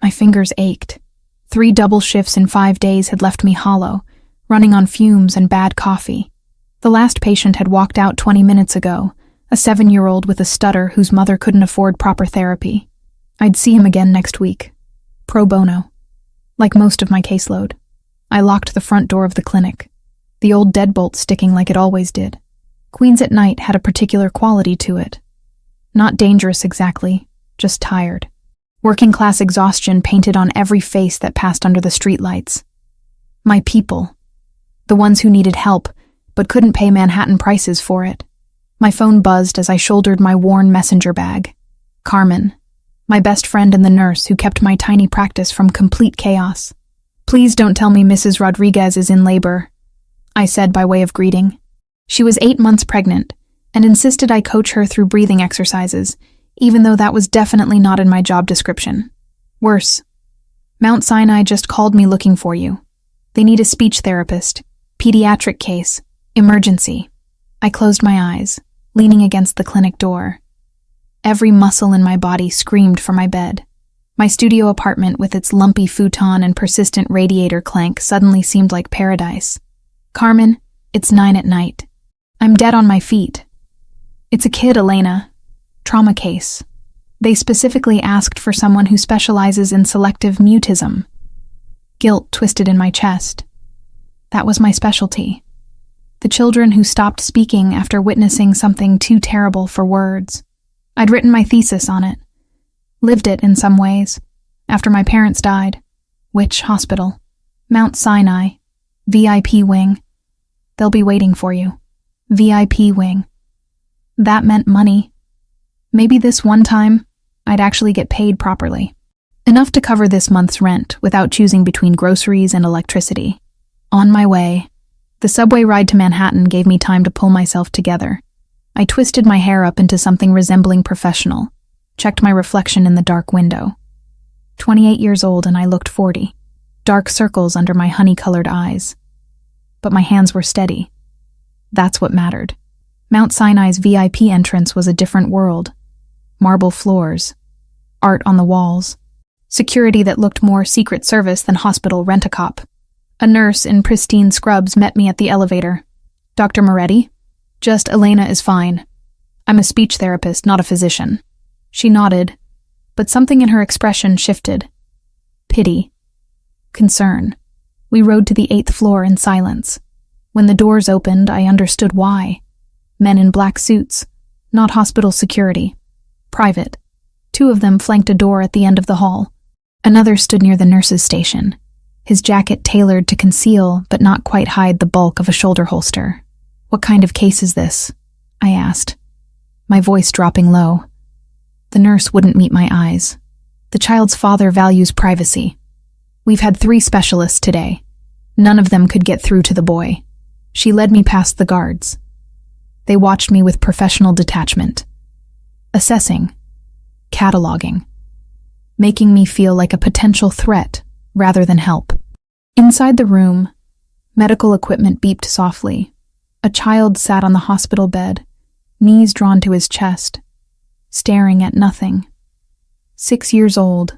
My fingers ached. 3 double shifts in 5 days had left me hollow, running on fumes and bad coffee. The last patient had walked out 20 minutes ago, a 7-year-old with a stutter whose mother couldn't afford proper therapy. I'd see him again next week. Pro bono. Like most of my caseload. I locked the front door of the clinic, the old deadbolt sticking like it always did. Queens at night had a particular quality to it. Not dangerous exactly, just tired. Working-class exhaustion painted on every face that passed under the streetlights. My people. The ones who needed help, but couldn't pay Manhattan prices for it. My phone buzzed as I shouldered my worn messenger bag. Carmen, my best friend and the nurse who kept my tiny practice from complete chaos. "Please don't tell me Mrs. Rodriguez is in labor," I said by way of greeting. She was 8 months pregnant and insisted I coach her through breathing exercises, even though that was definitely not in my job description. Worse, Mount Sinai just called me looking for you. They need a speech therapist. Pediatric case. Emergency. I closed my eyes, leaning against the clinic door. Every muscle in my body screamed for my bed. My studio apartment with its lumpy futon and persistent radiator clank suddenly seemed like paradise. "Carmen, it's 9 at night. I'm dead on my feet. It's a kid, Elena. Trauma case. They specifically asked for someone who specializes in selective mutism." Guilt twisted in my chest. That was my specialty. The children who stopped speaking after witnessing something too terrible for words. I'd written my thesis on it. Lived it in some ways. After my parents died. Which hospital? Mount Sinai. VIP wing. They'll be waiting for you. VIP wing. That meant money. Maybe this one time, I'd actually get paid properly. Enough to cover this month's rent without choosing between groceries and electricity. On my way. The subway ride to Manhattan gave me time to pull myself together. I twisted my hair up into something resembling professional, checked my reflection in the dark window. 28 years old and I looked 40. Dark circles under my honey-colored eyes. But my hands were steady. That's what mattered. Mount Sinai's VIP entrance was a different world. Marble floors. Art on the walls. Security that looked more Secret Service than hospital rent-a-cop. A nurse in pristine scrubs met me at the elevator. "Dr. Moretti?" "Just Elena is fine. I'm a speech therapist, not a physician." She nodded, but something in her expression shifted. Pity. Concern. We rode to the 8th floor in silence. When the doors opened, I understood why. Men in black suits, not hospital security. Private. 2 of them flanked a door at the end of the hall. Another stood near the nurse's station, his jacket tailored to conceal but not quite hide the bulk of a shoulder holster. "What kind of case is this?" I asked, my voice dropping low. The nurse wouldn't meet my eyes. "The child's father values privacy. We've had 3 specialists today. None of them could get through to the boy." She led me past the guards. They watched me with professional detachment. Assessing. Cataloging. Making me feel like a potential threat rather than help. Inside the room, medical equipment beeped softly. A child sat on the hospital bed, knees drawn to his chest, staring at nothing. 6 years old,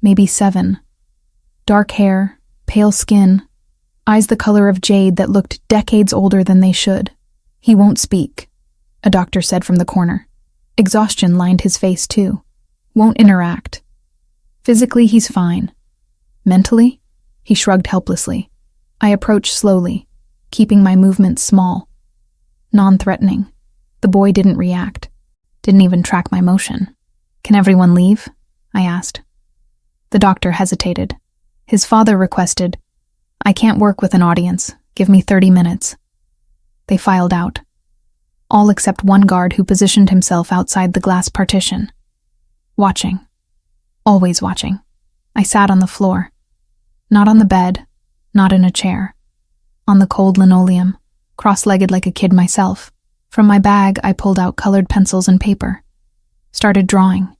maybe 7. Dark hair, pale skin, eyes the color of jade that looked decades older than they should. "He won't speak," a doctor said from the corner. Exhaustion lined his face too. "Won't interact. Physically, he's fine. Mentally?" He shrugged helplessly. I approached slowly, keeping my movements small. Non-threatening. The boy didn't react. Didn't even track my motion. "Can everyone leave?" I asked. The doctor hesitated. His father requested, "I can't work with an audience. Give me 30 minutes. They filed out. All except one guard who positioned himself outside the glass partition. Watching. Always watching. I sat on the floor. Not on the bed, not in a chair. On the cold linoleum, cross-legged like a kid myself. From my bag, I pulled out colored pencils and paper. Started drawing.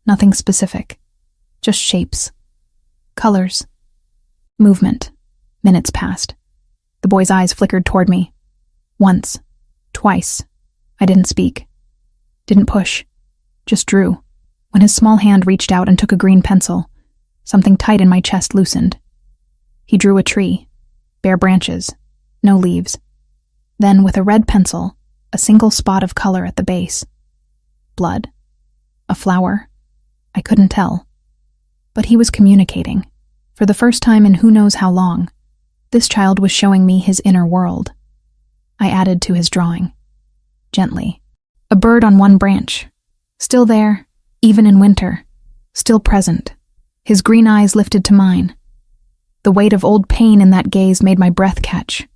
Nothing specific. Just shapes. Colors. Movement. Minutes passed. The boy's eyes flickered toward me. Once. Twice. I didn't speak. Didn't push. Just drew. When his small hand reached out and took a green pencil, Something tight in my chest loosened. He drew a tree, bare branches, no leaves. Then, with a red pencil, a single spot of color at the base. Blood? A flower? I couldn't tell. But he was communicating. For the first time in who knows how long, this child was showing me his inner world. I added to his drawing. Gently. A bird on one branch. Still there, even in winter. Still present. His green eyes lifted to mine. The weight of old pain in that gaze made my breath catch.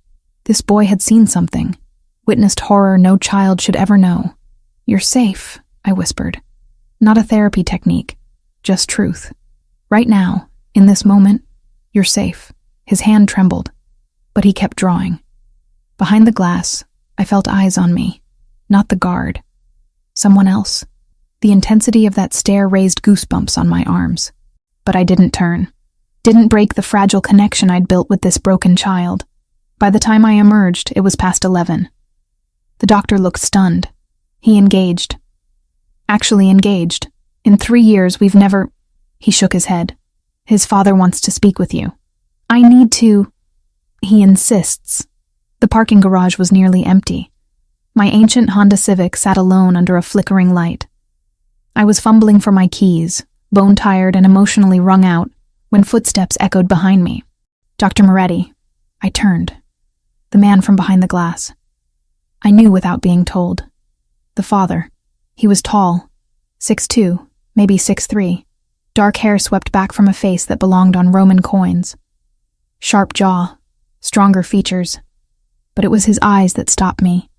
This boy had seen something. Witnessed horror no child should ever know. "You're safe," I whispered. Not a therapy technique, just truth. Right now, in this moment, you're safe. His hand trembled, but he kept drawing. Behind the glass, I felt eyes on me. Not the guard. Someone else. The intensity of that stare raised goosebumps on my arms. But I didn't turn. Didn't break the fragile connection I'd built with this broken child. By the time I emerged, it was past 11. The doctor looked stunned. He engaged. Actually engaged. In 3 years, we've never... He shook his head. "His father wants to speak with you." "I need to..." He insists. The parking garage was nearly empty. My ancient Honda Civic sat alone under a flickering light. I was fumbling for my keys, bone-tired and emotionally wrung out, when footsteps echoed behind me. "Dr. Moretti." I turned. The man from behind the glass. I knew without being told. The father. He was tall. 6'2", maybe 6'3". Dark hair swept back from a face that belonged on Roman coins. Sharp jaw. Stronger features. But it was his eyes that stopped me.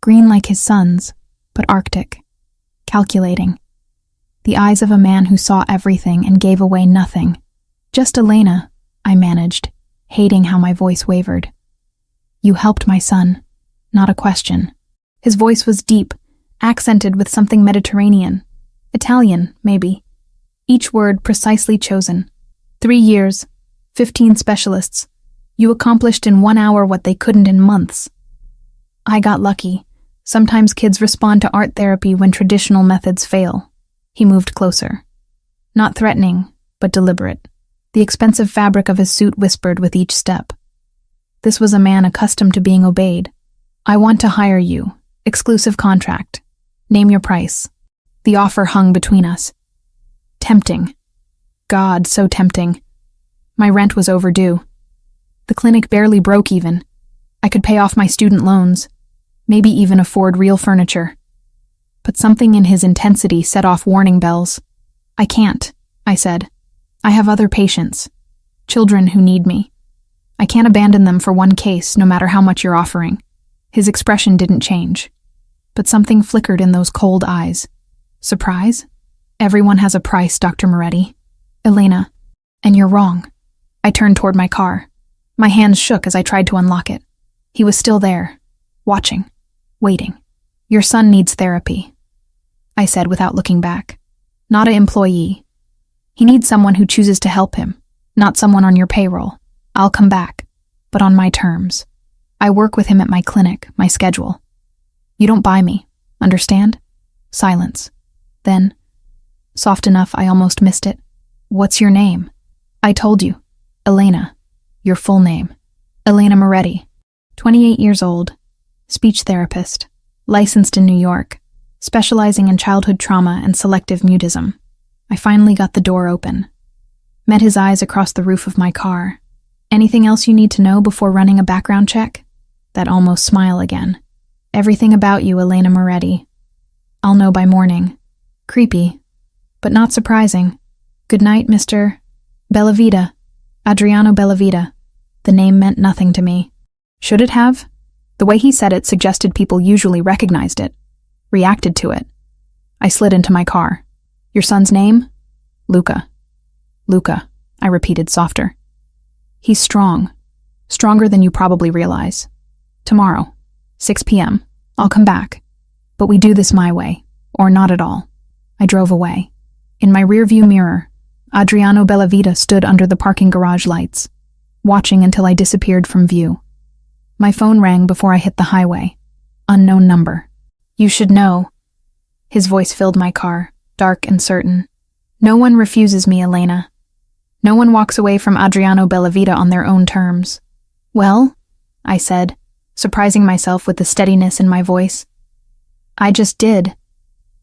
Green like his son's, but Arctic. Calculating. The eyes of a man who saw everything and gave away nothing. "Just Elena," I managed, hating how my voice wavered. "You helped my son." Not a question. His voice was deep, accented with something Mediterranean. Italian, maybe. Each word precisely chosen. 3 years, 15 specialists. You accomplished in 1 hour what they couldn't in months. I got lucky. Sometimes kids respond to art therapy when traditional methods fail. He moved closer. Not threatening, but deliberate. The expensive fabric of his suit whispered with each step. This was a man accustomed to being obeyed. "I want to hire you. Exclusive contract. Name your price." The offer hung between us. Tempting. God, so tempting. My rent was overdue. The clinic barely broke even. I could pay off my student loans, maybe even afford real furniture. But something in his intensity set off warning bells. "I can't," I said. "I have other patients. Children who need me. I can't abandon them for one case, no matter how much you're offering." His expression didn't change. But something flickered in those cold eyes. Surprise? "Everyone has a price, Dr. Moretti." "Elena, and you're wrong." I turned toward my car. My hands shook as I tried to unlock it. He was still there, watching, waiting. "Your son needs therapy," I said without looking back. "Not an employee. He needs someone who chooses to help him, not someone on your payroll. I'll come back, but on my terms. I work with him at my clinic, my schedule. You don't buy me, understand?" Silence. Then, soft enough I almost missed it. "What's your name?" "I told you. Elena. Your full name." "Elena Moretti. 28 years old. Speech therapist. Licensed in New York. Specializing in childhood trauma and selective mutism." I finally got the door open. Met his eyes across the roof of my car. "Anything else you need to know before running a background check?" That almost smile again. "Everything about you, Elena Moretti. I'll know by morning." Creepy, but not surprising. "Good night, Mr. Bellavita. Adriano Bellavita." The name meant nothing to me. Should it have? The way he said it suggested people usually recognized it, reacted to it. I slid into my car. "Your son's name?" "Luca." "Luca," I repeated softer. "He's strong. Stronger than you probably realize. Tomorrow, 6 p.m., I'll come back. But we do this my way, or not at all." I drove away. In my rearview mirror, Adriano Bellavita stood under the parking garage lights, watching until I disappeared from view. My phone rang before I hit the highway. Unknown number. "You should know." His voice filled my car, dark and certain. "No one refuses me, Elena. No one walks away from Adriano Bellavita on their own terms. Well, I said, surprising myself with the steadiness in my voice. I just did.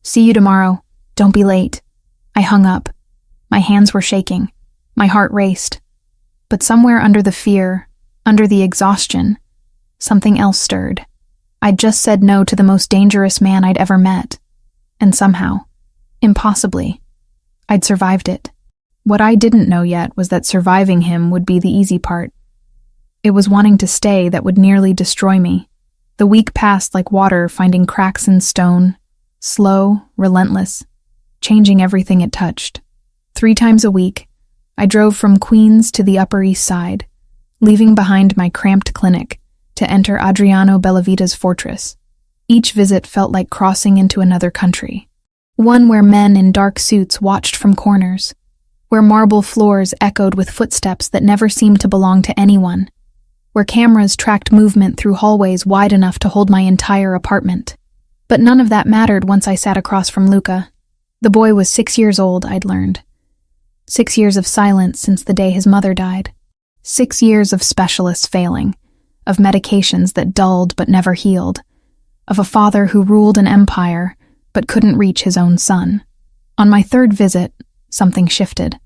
See you tomorrow. Don't be late. I hung up. My hands were shaking. My heart raced. But somewhere under the fear, under the exhaustion, something else stirred. I'd just said no to the most dangerous man I'd ever met. And somehow, impossibly, I'd survived it. What I didn't know yet was that surviving him would be the easy part. It was wanting to stay that would nearly destroy me. The week passed like water finding cracks in stone, slow, relentless, changing everything it touched. 3 times a week, I drove from Queens to the Upper East Side, leaving behind my cramped clinic to enter Adriano Bellavita's fortress. Each visit felt like crossing into another country, one where men in dark suits watched from corners, where marble floors echoed with footsteps that never seemed to belong to anyone, where cameras tracked movement through hallways wide enough to hold my entire apartment. But none of that mattered once I sat across from Luca. The boy was 6 years old, I'd learned. 6 years of silence since the day his mother died. 6 years of specialists failing, of medications that dulled but never healed, of a father who ruled an empire but couldn't reach his own son. On my 3rd visit, something shifted.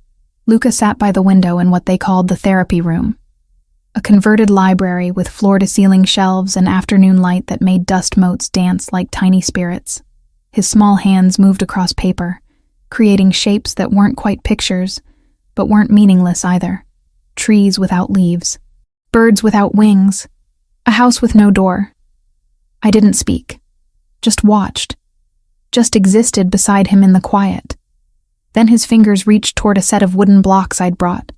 Luca sat by the window in what they called the therapy room, a converted library with floor-to-ceiling shelves and afternoon light that made dust motes dance like tiny spirits. His small hands moved across paper, creating shapes that weren't quite pictures, but weren't meaningless either. Trees without leaves, birds without wings, a house with no door. I didn't speak, just watched, just existed beside him in the quiet. Then his fingers reached toward a set of wooden blocks I'd brought.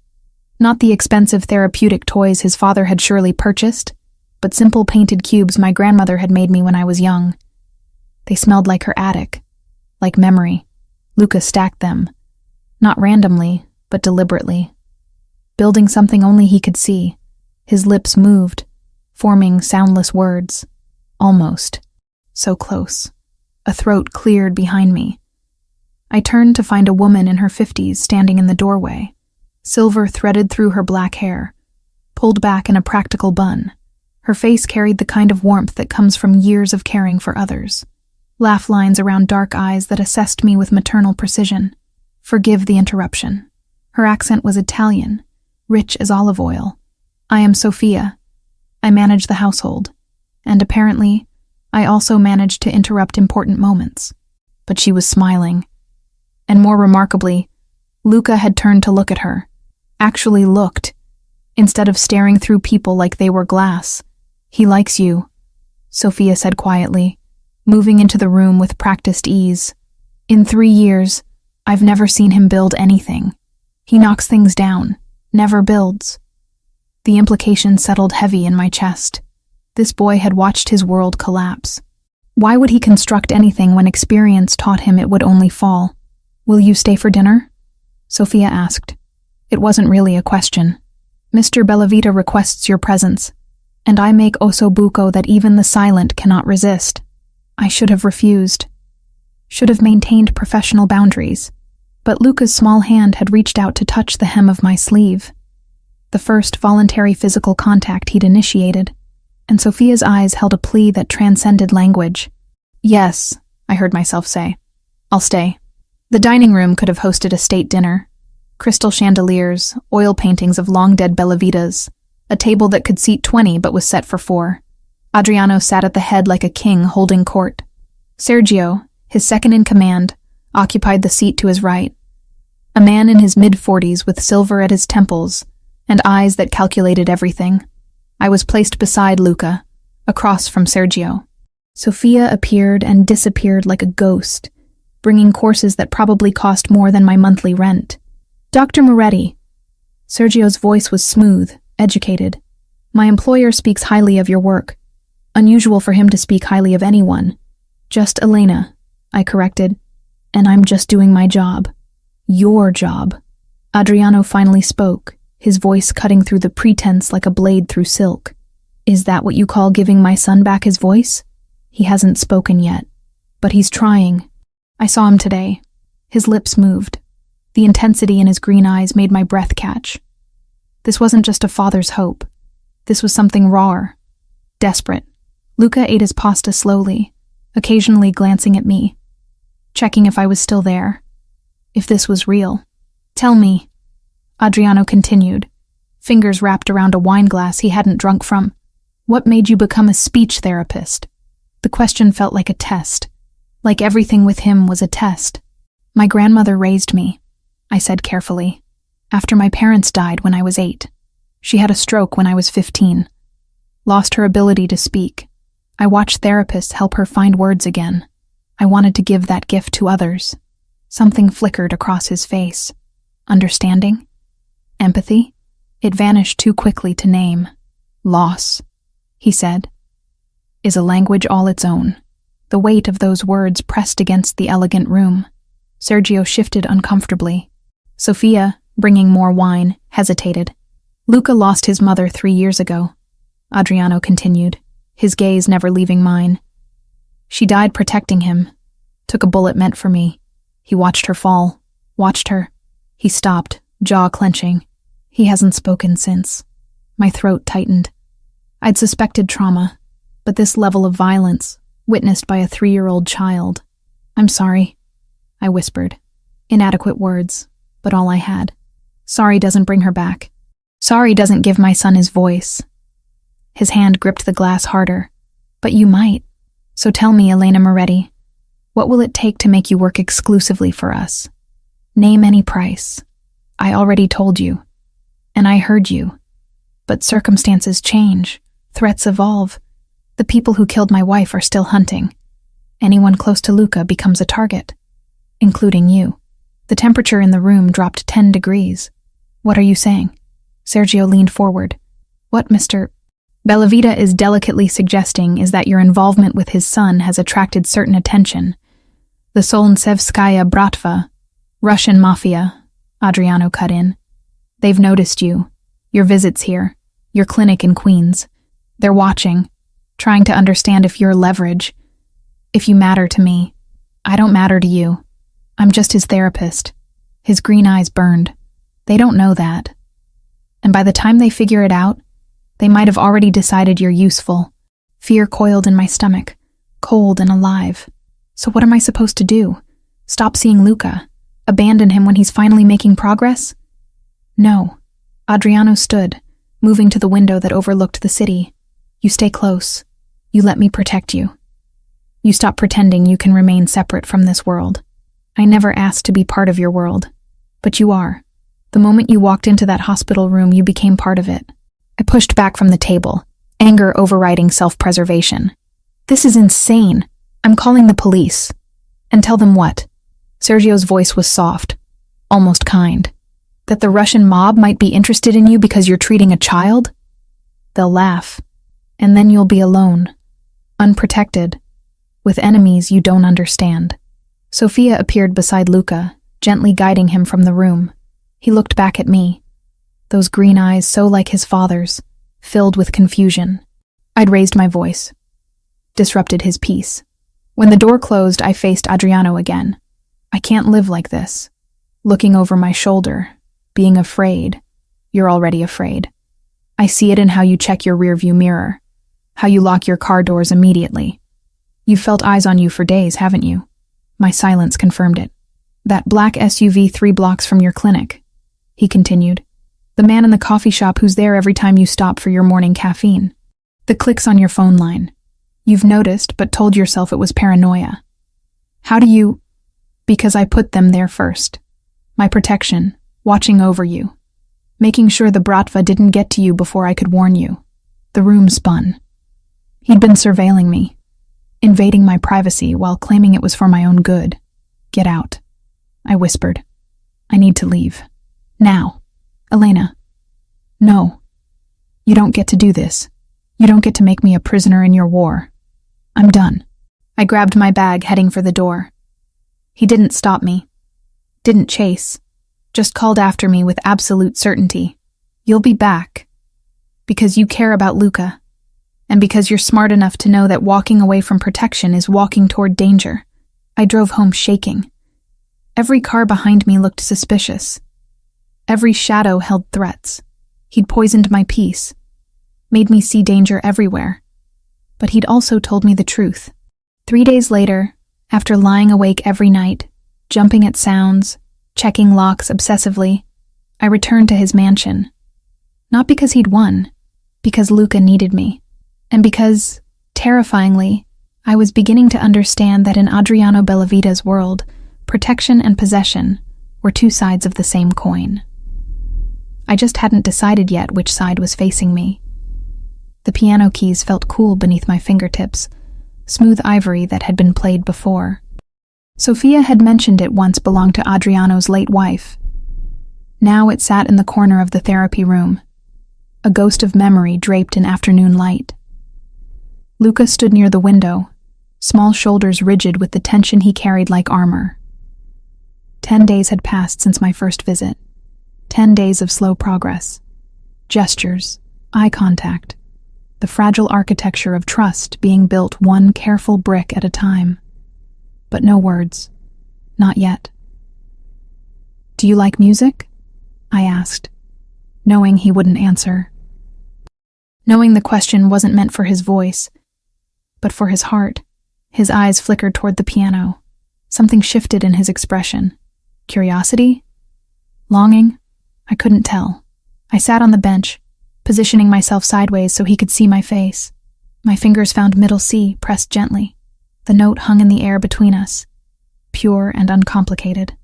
Not the expensive therapeutic toys his father had surely purchased, but simple painted cubes my grandmother had made me when I was young. They smelled like her attic, like memory. Luca stacked them, not randomly, but deliberately, building something only he could see. His lips moved, forming soundless words. Almost. So close. A throat cleared behind me. I turned to find a woman in her 50s standing in the doorway, silver threaded through her black hair, pulled back in a practical bun. Her face carried the kind of warmth that comes from years of caring for others. Laugh lines around dark eyes that assessed me with maternal precision. Forgive the interruption. Her accent was Italian, rich as olive oil. I am Sophia. I manage the household, and apparently, I also managed to interrupt important moments. But she was smiling. And more remarkably, Luca had turned to look at her. Actually looked, instead of staring through people like they were glass. He likes you, Sophia said quietly, moving into the room with practiced ease. In 3 years, I've never seen him build anything. He knocks things down, never builds. The implication settled heavy in my chest. This boy had watched his world collapse. Why would he construct anything when experience taught him it would only fall? Will you stay for dinner? Sophia asked. It wasn't really a question. Mr. Bellavita requests your presence, and I make osso buco that even the silent cannot resist. I should have refused. Should have maintained professional boundaries. But Luca's small hand had reached out to touch the hem of my sleeve. The first voluntary physical contact he'd initiated, and Sophia's eyes held a plea that transcended language. Yes, I heard myself say. I'll stay. The dining room could have hosted a state dinner. Crystal chandeliers, oil paintings of long-dead Bellavitas, a table that could seat 20 but was set for 4. Adriano sat at the head like a king holding court. Sergio, his second-in-command, occupied the seat to his right. A man in his mid-40s with silver at his temples and eyes that calculated everything. I was placed beside Luca, across from Sergio. Sophia appeared and disappeared like a ghost, bringing courses that probably cost more than my monthly rent. Dr. Moretti. Sergio's voice was smooth, educated. My employer speaks highly of your work. Unusual for him to speak highly of anyone. Just Elena, I corrected. And I'm just doing my job. Your job. Adriano finally spoke, his voice cutting through the pretense like a blade through silk. Is that what you call giving my son back his voice? He hasn't spoken yet, but he's trying. I saw him today. His lips moved. The intensity in his green eyes made my breath catch. This wasn't just a father's hope. This was something rawer, desperate. Luca ate his pasta slowly, occasionally glancing at me, checking if I was still there, if this was real. "Tell me," Adriano continued, fingers wrapped around a wine glass he hadn't drunk from. "What made you become a speech therapist?" The question felt like a test, like everything with him was a test. "My grandmother raised me," I said carefully, "after my parents died when I was 8. She had a stroke when I was 15. Lost her ability to speak. I watched therapists help her find words again. I wanted to give that gift to others." Something flickered across his face. Understanding? Empathy? It vanished too quickly to name. "Loss," he said, "is a language all its own." The weight of those words pressed against the elegant room. Sergio shifted uncomfortably. Sophia, bringing more wine, hesitated. "Luca lost his mother 3 years ago," Adriano continued, his gaze never leaving mine. "She died protecting him. Took a bullet meant for me. He watched her fall. Watched her." He stopped, jaw clenching. He hasn't spoken since. My throat tightened. I'd suspected trauma, but this level of violence, witnessed by a 3-year-old child. "I'm sorry," I whispered. Inadequate words, but all I had. Sorry doesn't bring her back. Sorry doesn't give my son his voice. His hand gripped the glass harder. "But you might. So tell me, Elena Moretti, what will it take to make you work exclusively for us? Name any price. I already told you. And I heard you. But circumstances change. Threats evolve. The people who killed my wife are still hunting. Anyone close to Luca becomes a target. Including you." The temperature in the room dropped 10 degrees. "What are you saying?" Sergio leaned forward. "What Mr. Bellavita is delicately suggesting is that your involvement with his son has attracted certain attention. The Solnsevskaya Bratva, Russian mafia," Adriano cut in. "They've noticed you, your visits here, your clinic in Queens. They're watching, trying to understand if you're leverage, if you matter to me. I don't matter to you. I'm just his therapist." His green eyes burned. "They don't know that. And by the time they figure it out, they might have already decided you're useful." Fear coiled in my stomach, cold and alive. So what am I supposed to do? Stop seeing Luca? Abandon him when he's finally making progress? No. Adriano stood, moving to the window that overlooked the city. "You stay close. You let me protect you. You stop pretending you can remain separate from this world. I never asked to be part of your world, but you are. The moment you walked into that hospital room, you became part of it." I pushed back from the table, anger overriding self-preservation. "This is insane. I'm calling the police." "And tell them what?" Sergio's voice was soft, almost kind. "That the Russian mob might be interested in you because you're treating a child? They'll laugh. And then you'll be alone, unprotected, with enemies you don't understand." Sophia appeared beside Luca, gently guiding him from the room. He looked back at me, those green eyes so like his father's, filled with confusion. I'd raised my voice, disrupted his peace. When the door closed, I faced Adriano again. "I can't live like this. Looking over my shoulder, being afraid. You're already afraid. I see it in how you check your rearview mirror, how you lock your car doors immediately. You've felt eyes on you for days, haven't you?" My silence confirmed it. "That black SUV 3 blocks from your clinic," he continued. "The man in the coffee shop who's there every time you stop for your morning caffeine. The clicks on your phone line. You've noticed but told yourself it was paranoia. How do you—" "Because I put them there first. My protection, watching over you. Making sure the Bratva didn't get to you before I could warn you." The room spun. He'd been surveilling me, invading my privacy while claiming it was for my own good. "Get out," I whispered. "I need to leave. Now. Elena." "No. You don't get to do this. You don't get to make me a prisoner in your war. I'm done." I grabbed my bag, heading for the door. He didn't stop me. Didn't chase. Just called after me with absolute certainty. "You'll be back. Because you care about Luca. And because you're smart enough to know that walking away from protection is walking toward danger." I drove home shaking. Every car behind me looked suspicious. Every shadow held threats. He'd poisoned my peace, made me see danger everywhere. But he'd also told me the truth. 3 days later, after lying awake every night, jumping at sounds, checking locks obsessively, I returned to his mansion. Not because he'd won, because Luca needed me. And because, terrifyingly, I was beginning to understand that in Adriano Bellavita's world, protection and possession were two sides of the same coin. I just hadn't decided yet which side was facing me. The piano keys felt cool beneath my fingertips, smooth ivory that had been played before. Sofia had mentioned it once belonged to Adriano's late wife. Now it sat in the corner of the therapy room, a ghost of memory draped in afternoon light. Luca stood near the window, small shoulders rigid with the tension he carried like armor. 10 days had passed since my first visit. 10 days of slow progress. Gestures, eye contact, the fragile architecture of trust being built one careful brick at a time. But no words. Not yet. "Do you like music?" I asked, knowing he wouldn't answer. Knowing the question wasn't meant for his voice, but for his heart. His eyes flickered toward the piano. Something shifted in his expression. Curiosity? Longing? I couldn't tell. I sat on the bench, positioning myself sideways so he could see my face. My fingers found middle C, pressed gently. The note hung in the air between us, pure and uncomplicated.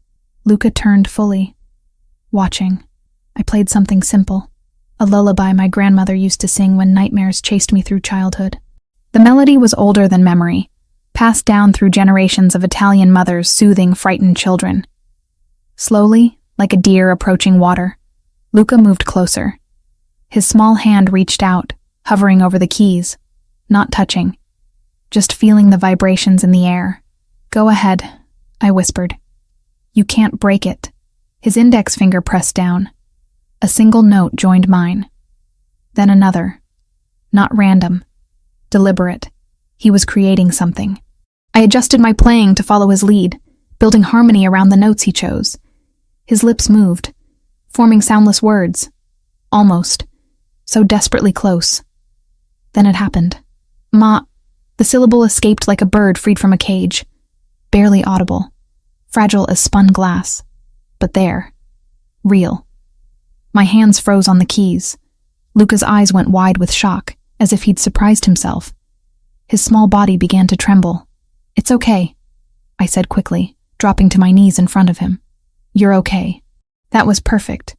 Luca turned fully, watching. I played something simple, a lullaby my grandmother used to sing when nightmares chased me through childhood. The melody was older than memory, passed down through generations of Italian mothers soothing frightened children. Slowly, like a deer approaching water, Luca moved closer. His small hand reached out, hovering over the keys, not touching, just feeling the vibrations in the air. "Go ahead," I whispered. "You can't break it." His index finger pressed down. A single note joined mine. Then another. Not random. Deliberate. He was creating something. I adjusted my playing to follow his lead, building harmony around the notes he chose. His lips moved, forming soundless words. Almost. So desperately close. Then it happened. Ma. The syllable escaped like a bird freed from a cage. Barely audible. Fragile as spun glass. But there. Real. My hands froze on the keys. Luca's eyes went wide with shock, as if he'd surprised himself. His small body began to tremble. "It's okay," I said quickly, dropping to my knees in front of him. "You're okay." That was perfect.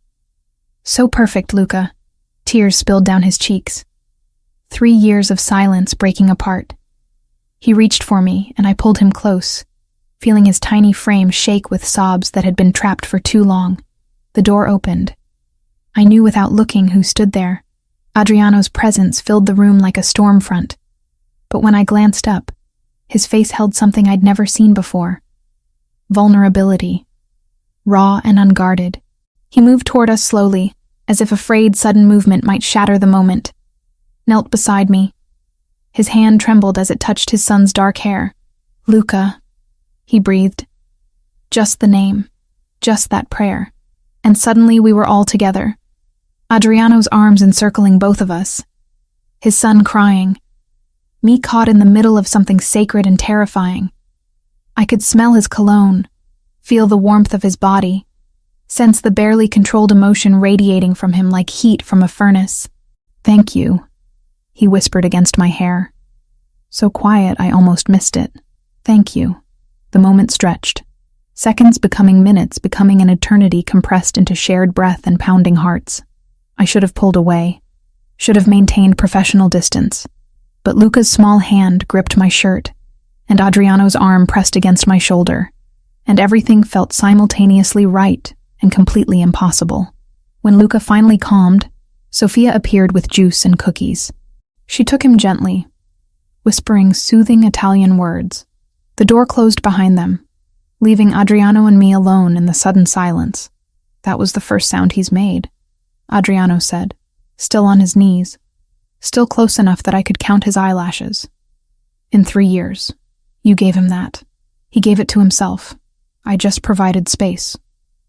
So perfect, Luca. Tears spilled down his cheeks. 3 years of silence breaking apart. He reached for me, and I pulled him close, feeling his tiny frame shake with sobs that had been trapped for too long. The door opened. I knew without looking who stood there. Adriano's presence filled the room like a storm front. But when I glanced up, his face held something I'd never seen before. Vulnerability. Raw and unguarded. He moved toward us slowly, as if afraid sudden movement might shatter the moment. Knelt beside me. His hand trembled as it touched his son's dark hair. "Luca," he breathed. Just the name. Just that prayer. And suddenly we were all together. Adriano's arms encircling both of us. His son crying. Me caught in the middle of something sacred and terrifying. I could smell his cologne, feel the warmth of his body, sense the barely controlled emotion radiating from him like heat from a furnace. "Thank you," he whispered against my hair. So quiet I almost missed it. "Thank you." The moment stretched. Seconds becoming minutes, becoming an eternity compressed into shared breath and pounding hearts. I should have pulled away, should have maintained professional distance. But Luca's small hand gripped my shirt, and Adriano's arm pressed against my shoulder, and everything felt simultaneously right and completely impossible. When Luca finally calmed, Sofia appeared with juice and cookies. She took him gently, whispering soothing Italian words. The door closed behind them, leaving Adriano and me alone in the sudden silence. "That was the first sound he's made," Adriano said, still on his knees, still close enough that I could count his eyelashes. "In 3 years. You gave him that. He gave it to himself. I just provided space.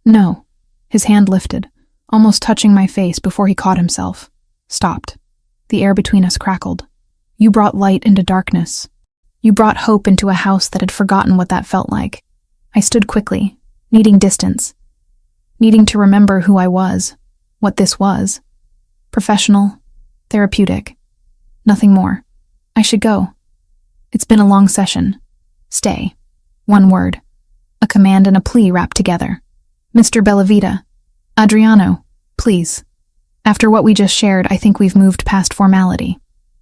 No. His hand lifted, almost touching my face before he caught himself. Stopped. The air between us crackled. You brought light into darkness. You brought hope into a house that had forgotten what that felt like. I stood quickly, needing distance, needing to remember who I was, what this was. Professional, therapeutic, nothing more. I should go. It's been a long session. Stay. One word. A command and a plea wrapped together. Mr. Bellavita. Adriano, please. After what we just shared, I think we've moved past formality.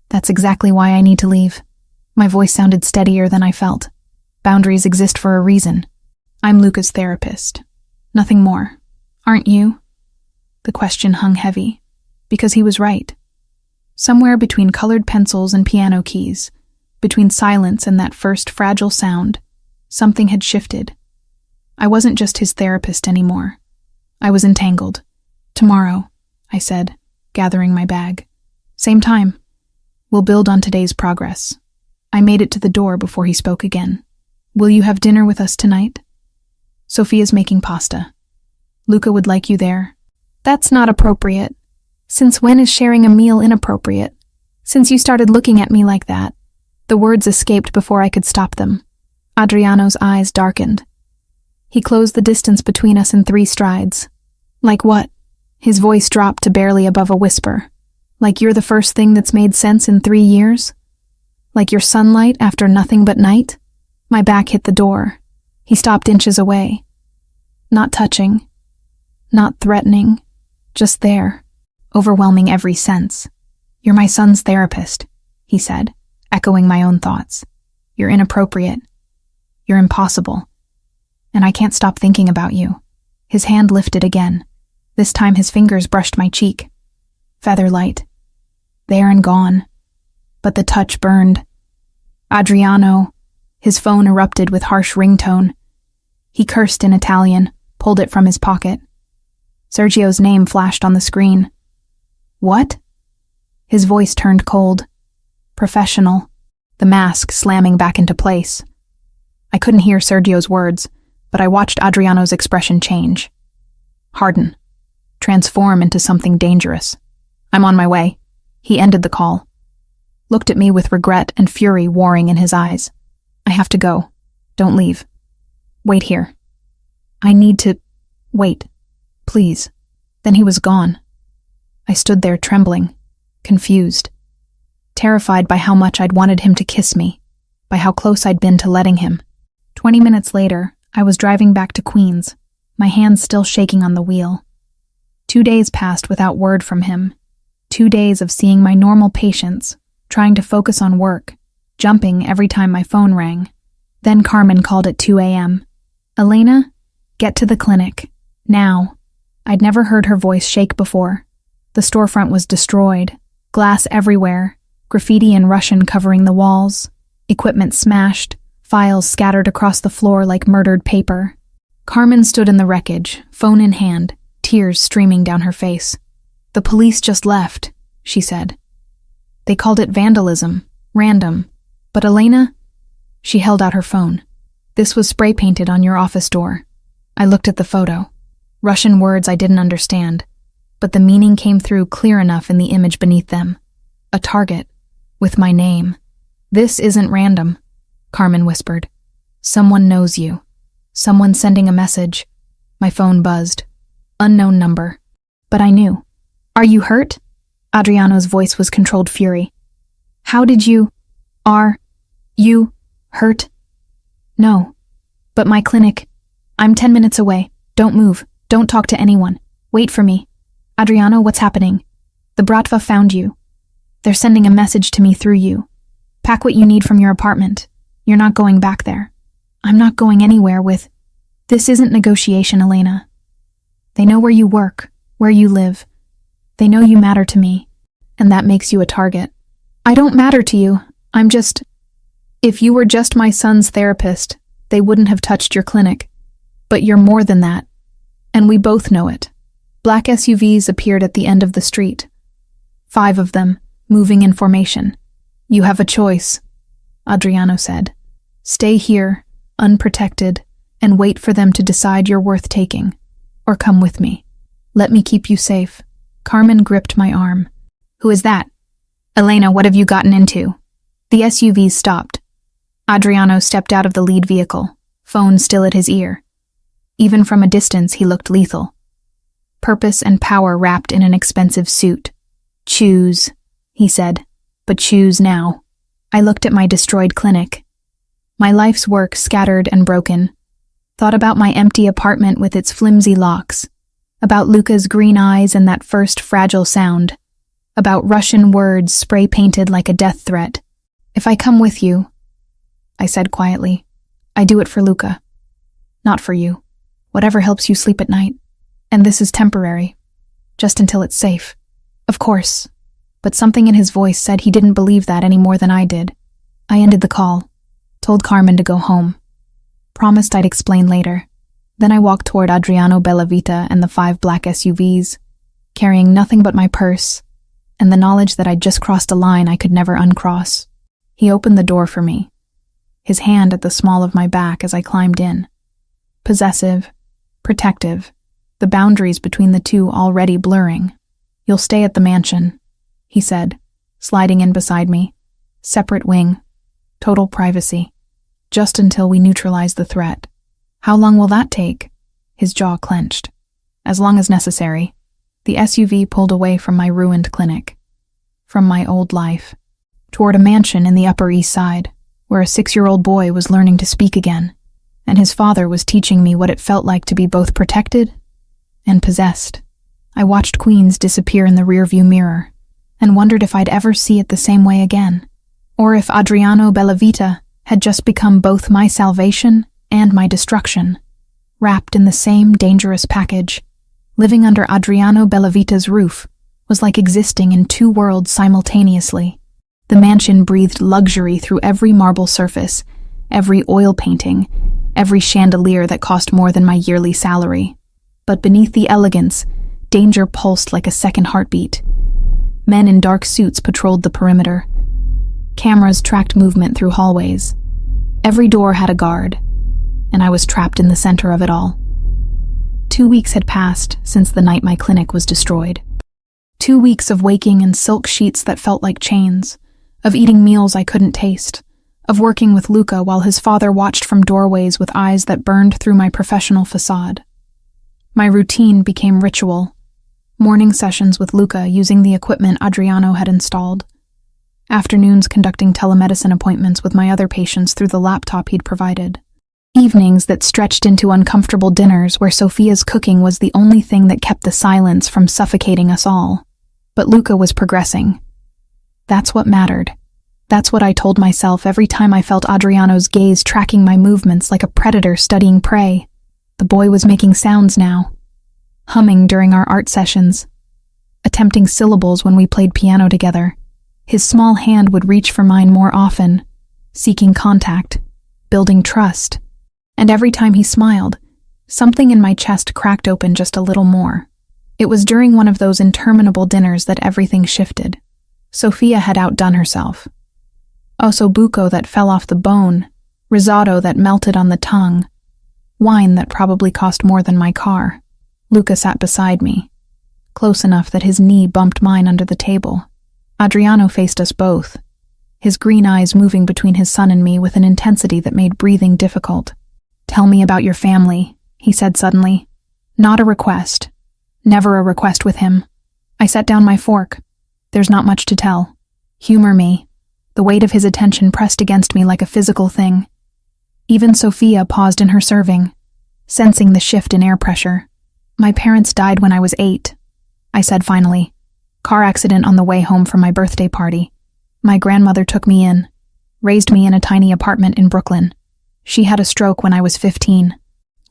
That's exactly why I need to leave. My voice sounded steadier than I felt. Boundaries exist for a reason. I'm Luca's therapist. Nothing more. Aren't you? The question hung heavy, because he was right. Somewhere between colored pencils and piano keys, between silence and that first fragile sound, something had shifted. I wasn't just his therapist anymore. I was entangled. Tomorrow, I said, gathering my bag. Same time. We'll build on today's progress. I made it to the door before he spoke again. Will you have dinner with us tonight? Sophia's making pasta. Luca would like you there. That's not appropriate. Since when is sharing a meal inappropriate? Since you started looking at me like that. The words escaped before I could stop them. Adriano's eyes darkened. He closed the distance between us in 3 strides. Like what? His voice dropped to barely above a whisper. Like you're the first thing that's made sense in 3 years? Like your sunlight after nothing but night? My back hit the door. He stopped inches away. Not touching. Not threatening. Just there. Overwhelming every sense. You're my son's therapist, he said, echoing my own thoughts. You're inappropriate. You're impossible. And I can't stop thinking about you. His hand lifted again. This time his fingers brushed my cheek. Feather light. There and gone. But the touch burned. Adriano. His phone erupted with harsh ringtone. He cursed in Italian, pulled it from his pocket. Sergio's name flashed on the screen. What? His voice turned cold. Professional. The mask slamming back into place. I couldn't hear Sergio's words, but I watched Adriano's expression change. Harden. Transform into something dangerous. I'm on my way. He ended the call. Looked at me with regret and fury warring in his eyes. I have to go. Don't leave. Wait here. I need to... Wait. Please. Then he was gone. I stood there trembling, confused, terrified by how much I'd wanted him to kiss me, by how close I'd been to letting him. 20 minutes later, I was driving back to Queens, my hands still shaking on the wheel. 2 days passed without word from him. 2 days of seeing my normal patients, trying to focus on work, jumping every time my phone rang. Then Carmen called at 2 a.m. Elena, get to the clinic. Now. I'd never heard her voice shake before. The storefront was destroyed, glass everywhere, graffiti in Russian covering the walls, equipment smashed, files scattered across the floor like murdered paper. Carmen stood in the wreckage, phone in hand, tears streaming down her face. The police just left, she said. They called it vandalism, random. But Elena? She held out her phone. This was spray painted on your office door. I looked at the photo. Russian words I didn't understand, but the meaning came through clear enough in the image beneath them. A target, with my name. This isn't random, Carmen whispered. Someone knows you. Someone sending a message. My phone buzzed. Unknown number. But I knew. Are you hurt? Adriano's voice was controlled fury. How did you... Are... you... hurt? No. But my clinic... I'm 10 minutes away. Don't move. Don't talk to anyone. Wait for me. Adriano, what's happening? The Bratva found you. They're sending a message to me through you. Pack what you need from your apartment. You're not going back there. I'm not going anywhere with... This isn't negotiation, Elena. They know where you work, where you live. They know you matter to me, and that makes you a target. I don't matter to you. I'm just... If you were just my son's therapist, they wouldn't have touched your clinic. But you're more than that. And we both know it. Black SUVs appeared at the end of the street. 5 of them, moving in formation. You have a choice, Adriano said. Stay here, unprotected, and wait for them to decide you're worth taking. Or come with me. Let me keep you safe. Carmen gripped my arm. Who is that? Elena, what have you gotten into? The SUV stopped. Adriano stepped out of the lead vehicle, phone still at his ear. Even from a distance, he looked lethal. Purpose and power wrapped in an expensive suit. Choose, he said, but choose now. I looked at my destroyed clinic. My life's work scattered and broken. Thought about my empty apartment with its flimsy locks. About Luca's green eyes and that first fragile sound. About Russian words spray-painted like a death threat. If I come with you, I said quietly, I do it for Luca. Not for you. Whatever helps you sleep at night. And this is temporary. Just until it's safe. Of course. But something in his voice said he didn't believe that any more than I did. I ended the call. Told Carmen to go home. Promised I'd explain later. Then I walked toward Adriano Bellavita and the 5 black SUVs, carrying nothing but my purse, and the knowledge that I'd just crossed a line I could never uncross. He opened the door for me, his hand at the small of my back as I climbed in. Possessive, protective, the boundaries between the two already blurring. You'll stay at the mansion, he said, sliding in beside me. Separate wing, total privacy, just until we neutralize the threat. How long will that take? His jaw clenched. As long as necessary. The SUV pulled away from my ruined clinic, from my old life, toward a mansion in the Upper East Side, where a 6-year-old boy was learning to speak again, and his father was teaching me what it felt like to be both protected and possessed. I watched Queens disappear in the rearview mirror, and wondered if I'd ever see it the same way again, or if Adriano Bellavita had just become both my salvation and my destruction, wrapped in the same dangerous package. Living under Adriano Bellavita's roof was like existing in 2 worlds simultaneously. The mansion breathed luxury through every marble surface, every oil painting, every chandelier that cost more than my yearly salary. But beneath the elegance, danger pulsed like a second heartbeat. Men in dark suits patrolled the perimeter. Cameras tracked movement through hallways. Every door had a guard, and I was trapped in the center of it all. 2 weeks had passed since the night my clinic was destroyed. 2 weeks of waking in silk sheets that felt like chains, of eating meals I couldn't taste, of working with Luca while his father watched from doorways with eyes that burned through my professional facade. My routine became ritual. Morning sessions with Luca using the equipment Adriano had installed. Afternoons conducting telemedicine appointments with my other patients through the laptop he'd provided. Evenings that stretched into uncomfortable dinners where Sophia's cooking was the only thing that kept the silence from suffocating us all. But Luca was progressing. That's what mattered. That's what I told myself every time I felt Adriano's gaze tracking my movements like a predator studying prey. The boy was making sounds now, humming during our art sessions, attempting syllables when we played piano together. His small hand would reach for mine more often, seeking contact, building trust. And every time he smiled, something in my chest cracked open just a little more. It was during one of those interminable dinners that everything shifted. Sophia had outdone herself. Ossobuco that fell off the bone, risotto that melted on the tongue, wine that probably cost more than my car. Luca sat beside me, close enough that his knee bumped mine under the table. Adriano faced us both, his green eyes moving between his son and me with an intensity that made breathing difficult. "Tell me about your family," he said suddenly. Not a request. Never a request with him. I set down my fork. There's not much to tell. Humor me. The weight of his attention pressed against me like a physical thing. Even Sophia paused in her serving, sensing the shift in air pressure. "My parents died when I was 8, I said finally. Car accident on the way home from my birthday party. My grandmother took me in, raised me in a tiny apartment in Brooklyn. She had a stroke when I was 15.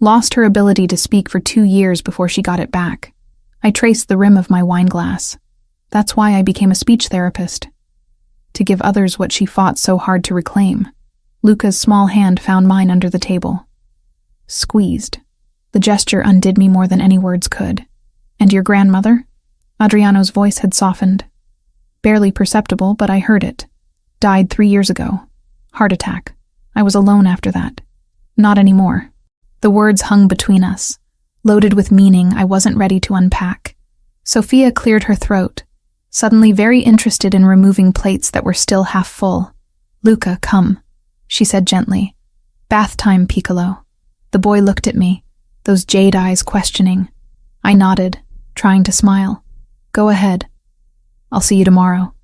Lost her ability to speak for 2 years before she got it back. I traced the rim of my wine glass. That's why I became a speech therapist. To give others what she fought so hard to reclaim. Luca's small hand found mine under the table. Squeezed. The gesture undid me more than any words could. "And your grandmother?" Adriano's voice had softened. Barely perceptible, but I heard it. "Died 3 years ago. Heart attack. I was alone after that." "Not anymore." The words hung between us, loaded with meaning I wasn't ready to unpack. Sophia cleared her throat, suddenly very interested in removing plates that were still half full. "Luca, come," she said gently. "Bath time, Piccolo." The boy looked at me, those jade eyes questioning. I nodded, trying to smile. "Go ahead. I'll see you tomorrow."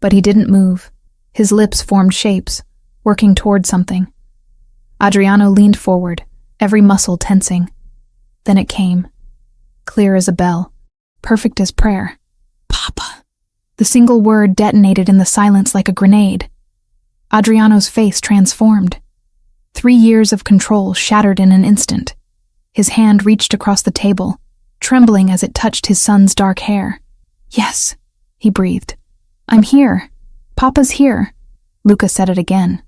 But he didn't move. His lips formed shapes, working toward something. Adriano leaned forward, every muscle tensing. Then it came, clear as a bell, perfect as prayer. "Papa." The single word detonated in the silence like a grenade. Adriano's face transformed. 3 years of control shattered in an instant. His hand reached across the table, trembling as it touched his son's dark hair. "Yes," he breathed. "I'm here. Papa's here." Luca said it again.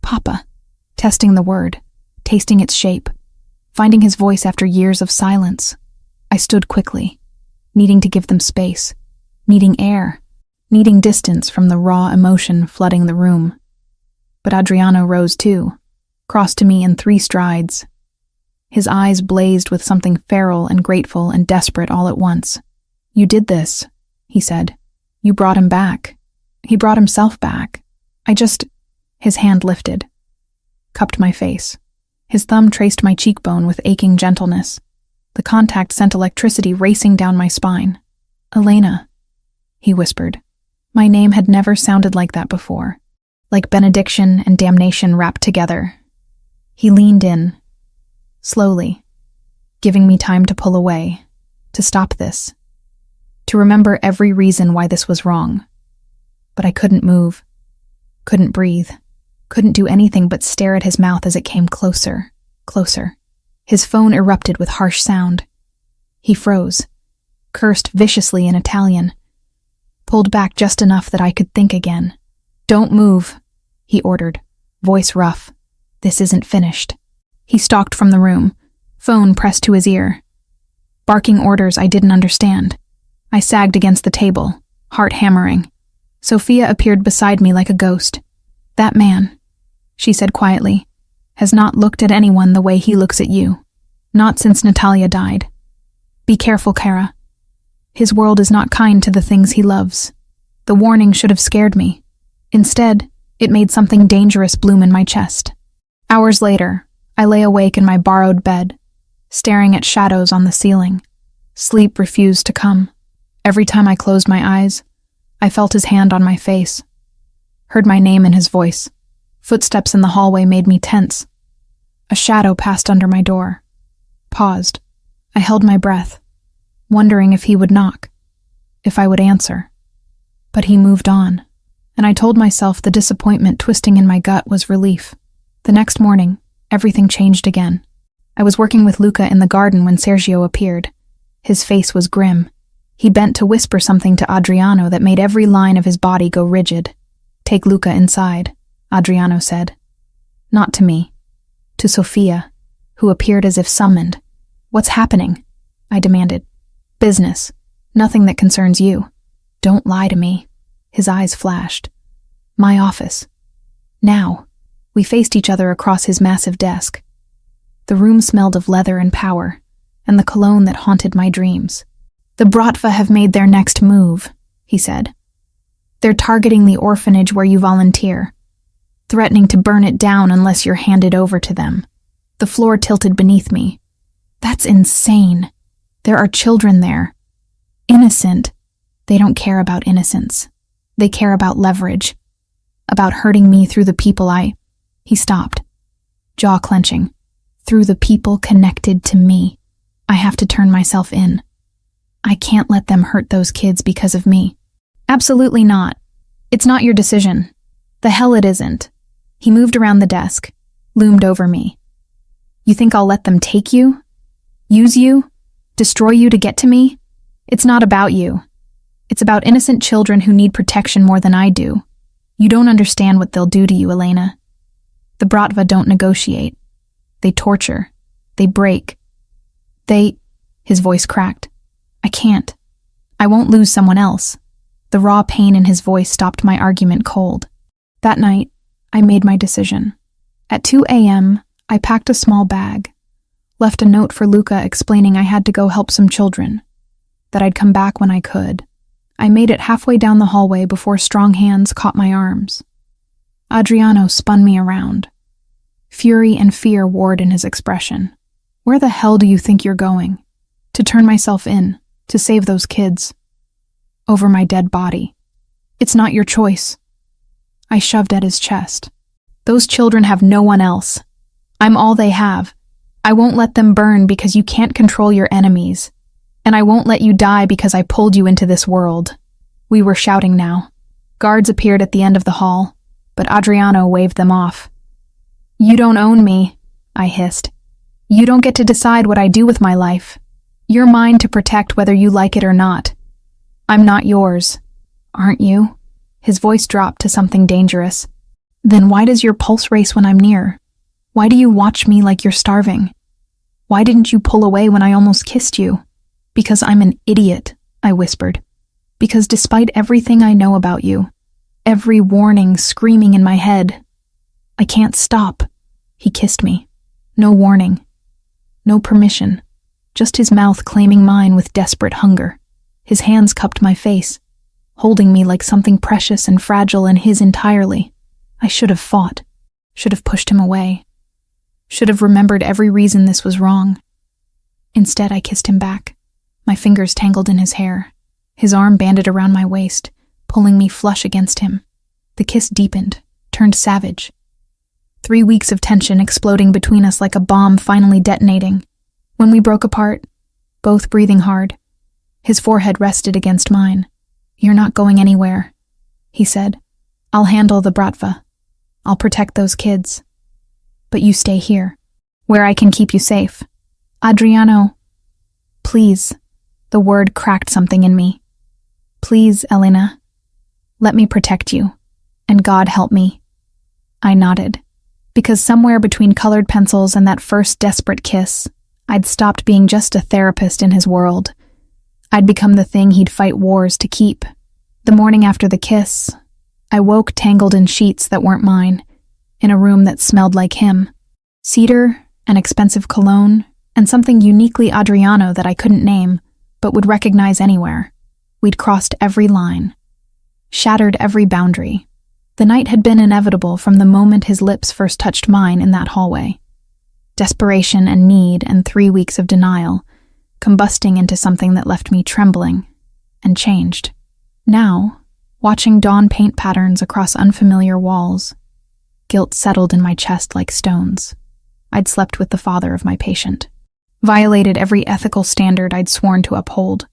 "Papa," testing the word, tasting its shape, finding his voice after years of silence. I stood quickly, needing to give them space, needing air, needing distance from the raw emotion flooding the room. But Adriano rose too, crossed to me in 3 strides. His eyes blazed with something feral and grateful and desperate all at once. "You did this," he said. "You brought him back. He brought himself back. His hand lifted, cupped my face. His thumb traced my cheekbone with aching gentleness. The contact sent electricity racing down my spine. "Elena," he whispered. My name had never sounded like that before, like benediction and damnation wrapped together. He leaned in, slowly, giving me time to pull away, to stop this, to remember every reason why this was wrong. But I couldn't move, couldn't breathe, couldn't do anything but stare at his mouth as it came closer, closer. His phone erupted with harsh sound. He froze, cursed viciously in Italian, pulled back just enough that I could think again. "Don't move," he ordered, voice rough. "This isn't finished." He stalked from the room, phone pressed to his ear. Barking orders I didn't understand. I sagged against the table, heart hammering. Sophia appeared beside me like a ghost. "That man," she said quietly, "has not looked at anyone the way he looks at you. Not since Natalia died. Be careful, Kara. His world is not kind to the things he loves." The warning should have scared me. Instead, it made something dangerous bloom in my chest. Hours later, I lay awake in my borrowed bed, staring at shadows on the ceiling. Sleep refused to come. Every time I closed my eyes, I felt his hand on my face, heard my name in his voice. Footsteps in the hallway made me tense. A shadow passed under my door, paused. I held my breath, wondering if he would knock, if I would answer. But he moved on, and I told myself the disappointment twisting in my gut was relief. The next morning, everything changed again. I was working with Luca in the garden when Sergio appeared. His face was grim. He bent to whisper something to Adriano that made every line of his body go rigid. "Take Luca inside," Adriano said. Not to me, to Sophia, who appeared as if summoned. "What's happening?" I demanded. "Business. Nothing that concerns you." "Don't lie to me." His eyes flashed. "My office. Now." We faced each other across his massive desk. The room smelled of leather and power, and the cologne that haunted my dreams. "The Bratva have made their next move," he said. "They're targeting the orphanage where you volunteer, threatening to burn it down unless you're handed over to them." The floor tilted beneath me. "That's insane. There are children there. Innocent. They don't care about innocence. They care about leverage. About hurting me through the people He stopped, jaw clenching. "Through the people connected to me. I have to turn myself in. I can't let them hurt those kids because of me." "Absolutely not. It's not your decision. The hell it isn't." He moved around the desk, loomed over me. "You think I'll let them take you? Use you? Destroy you to get to me? It's not about you. It's about innocent children who need protection more than I do. You don't understand what they'll do to you, Elena. The Bratva don't negotiate. They torture. They break. His voice cracked. "I can't. I won't lose someone else." The raw pain in his voice stopped my argument cold. That night, I made my decision. At 2 a.m., I packed a small bag, Left a note for Luca explaining I had to go help some children, that I'd come back when I could. I made it halfway down the hallway before strong hands caught my arms. Adriano spun me around. Fury and fear warred in his expression. Where the hell do you think you're going? To turn myself in, to save those kids. Over my dead body. It's not your choice. I shoved at his chest. Those children have no one else. I'm all they have. I won't let them burn because you can't control your enemies. And I won't let you die because I pulled you into this world. We were shouting now. Guards appeared at the end of the hall, but Adriano waved them off. You don't own me, I hissed. You don't get to decide what I do with my life. You're mine to protect whether you like it or not. I'm not yours. Aren't you? His voice dropped to something dangerous. Then why does your pulse race when I'm near? Why do you watch me like you're starving? Why didn't you pull away when I almost kissed you? Because I'm an idiot, I whispered. Because despite everything I know about you, every warning screaming in my head, I can't stop. He kissed me. No warning. No permission. Just his mouth claiming mine with desperate hunger. His hands cupped my face, holding me like something precious and fragile and his entirely. I should have fought. Should have pushed him away. Should have remembered every reason this was wrong. Instead, I kissed him back, my fingers tangled in his hair, his arm banded around my waist, pulling me flush against him. The kiss deepened, turned savage. 3 weeks of tension exploding between us like a bomb finally detonating. When we broke apart, both breathing hard, his forehead rested against mine. You're not going anywhere, he said. I'll handle the bratva. I'll protect those kids. But you stay here, where I can keep you safe. Adriano, please. The word cracked something in me. Please, Elena. Let me protect you. And God help me. I nodded. Because somewhere between colored pencils and that first desperate kiss, I'd stopped being just a therapist in his world. I'd become the thing he'd fight wars to keep. The morning after the kiss, I woke tangled in sheets that weren't mine, in a room that smelled like him. Cedar, an expensive cologne, and something uniquely Adriano that I couldn't name, but would recognize anywhere. We'd crossed every line, shattered every boundary. The night had been inevitable from the moment his lips first touched mine in that hallway. Desperation and need and 3 weeks of denial, combusting into something that left me trembling, and changed. Now, watching dawn paint patterns across unfamiliar walls, guilt settled in my chest like stones. I'd slept with the father of my patient, violated every ethical standard I'd sworn to uphold,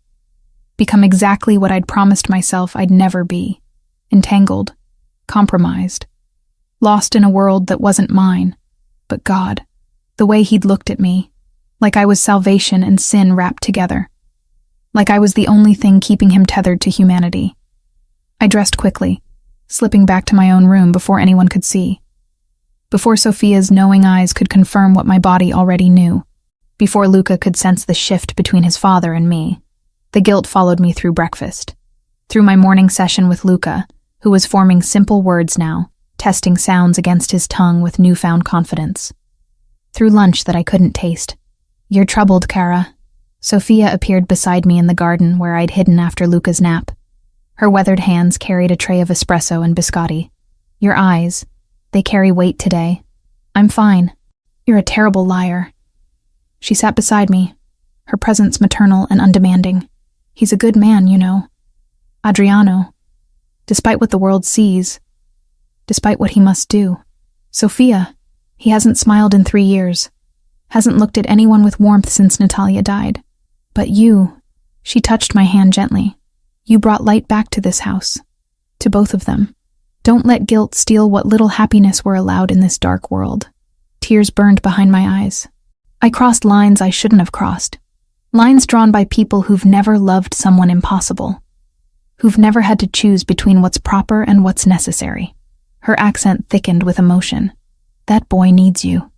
become exactly what I'd promised myself I'd never be, entangled, compromised, lost in a world that wasn't mine, but God. The way he'd looked at me, like I was salvation and sin wrapped together, like I was the only thing keeping him tethered to humanity. I dressed quickly, slipping back to my own room before anyone could see, before Sophia's knowing eyes could confirm what my body already knew, before Luca could sense the shift between his father and me. The guilt followed me through breakfast, through my morning session with Luca, who was forming simple words now, testing sounds against his tongue with newfound confidence. Through lunch that I couldn't taste. You're troubled, Cara. Sophia appeared beside me in the garden where I'd hidden after Luca's nap. Her weathered hands carried a tray of espresso and biscotti. Your eyes, they carry weight today. I'm fine. You're a terrible liar. She sat beside me, her presence maternal and undemanding. He's a good man, you know. Adriano. Despite what the world sees, despite what he must do. Sophia. He hasn't smiled in 3 years, hasn't looked at anyone with warmth since Natalia died. But you, she touched my hand gently. You brought light back to this house, to both of them. Don't let guilt steal what little happiness we're allowed in this dark world. Tears burned behind my eyes. I crossed lines I shouldn't have crossed. Lines drawn by people who've never loved someone impossible, who've never had to choose between what's proper and what's necessary. Her accent thickened with emotion. That boy needs you.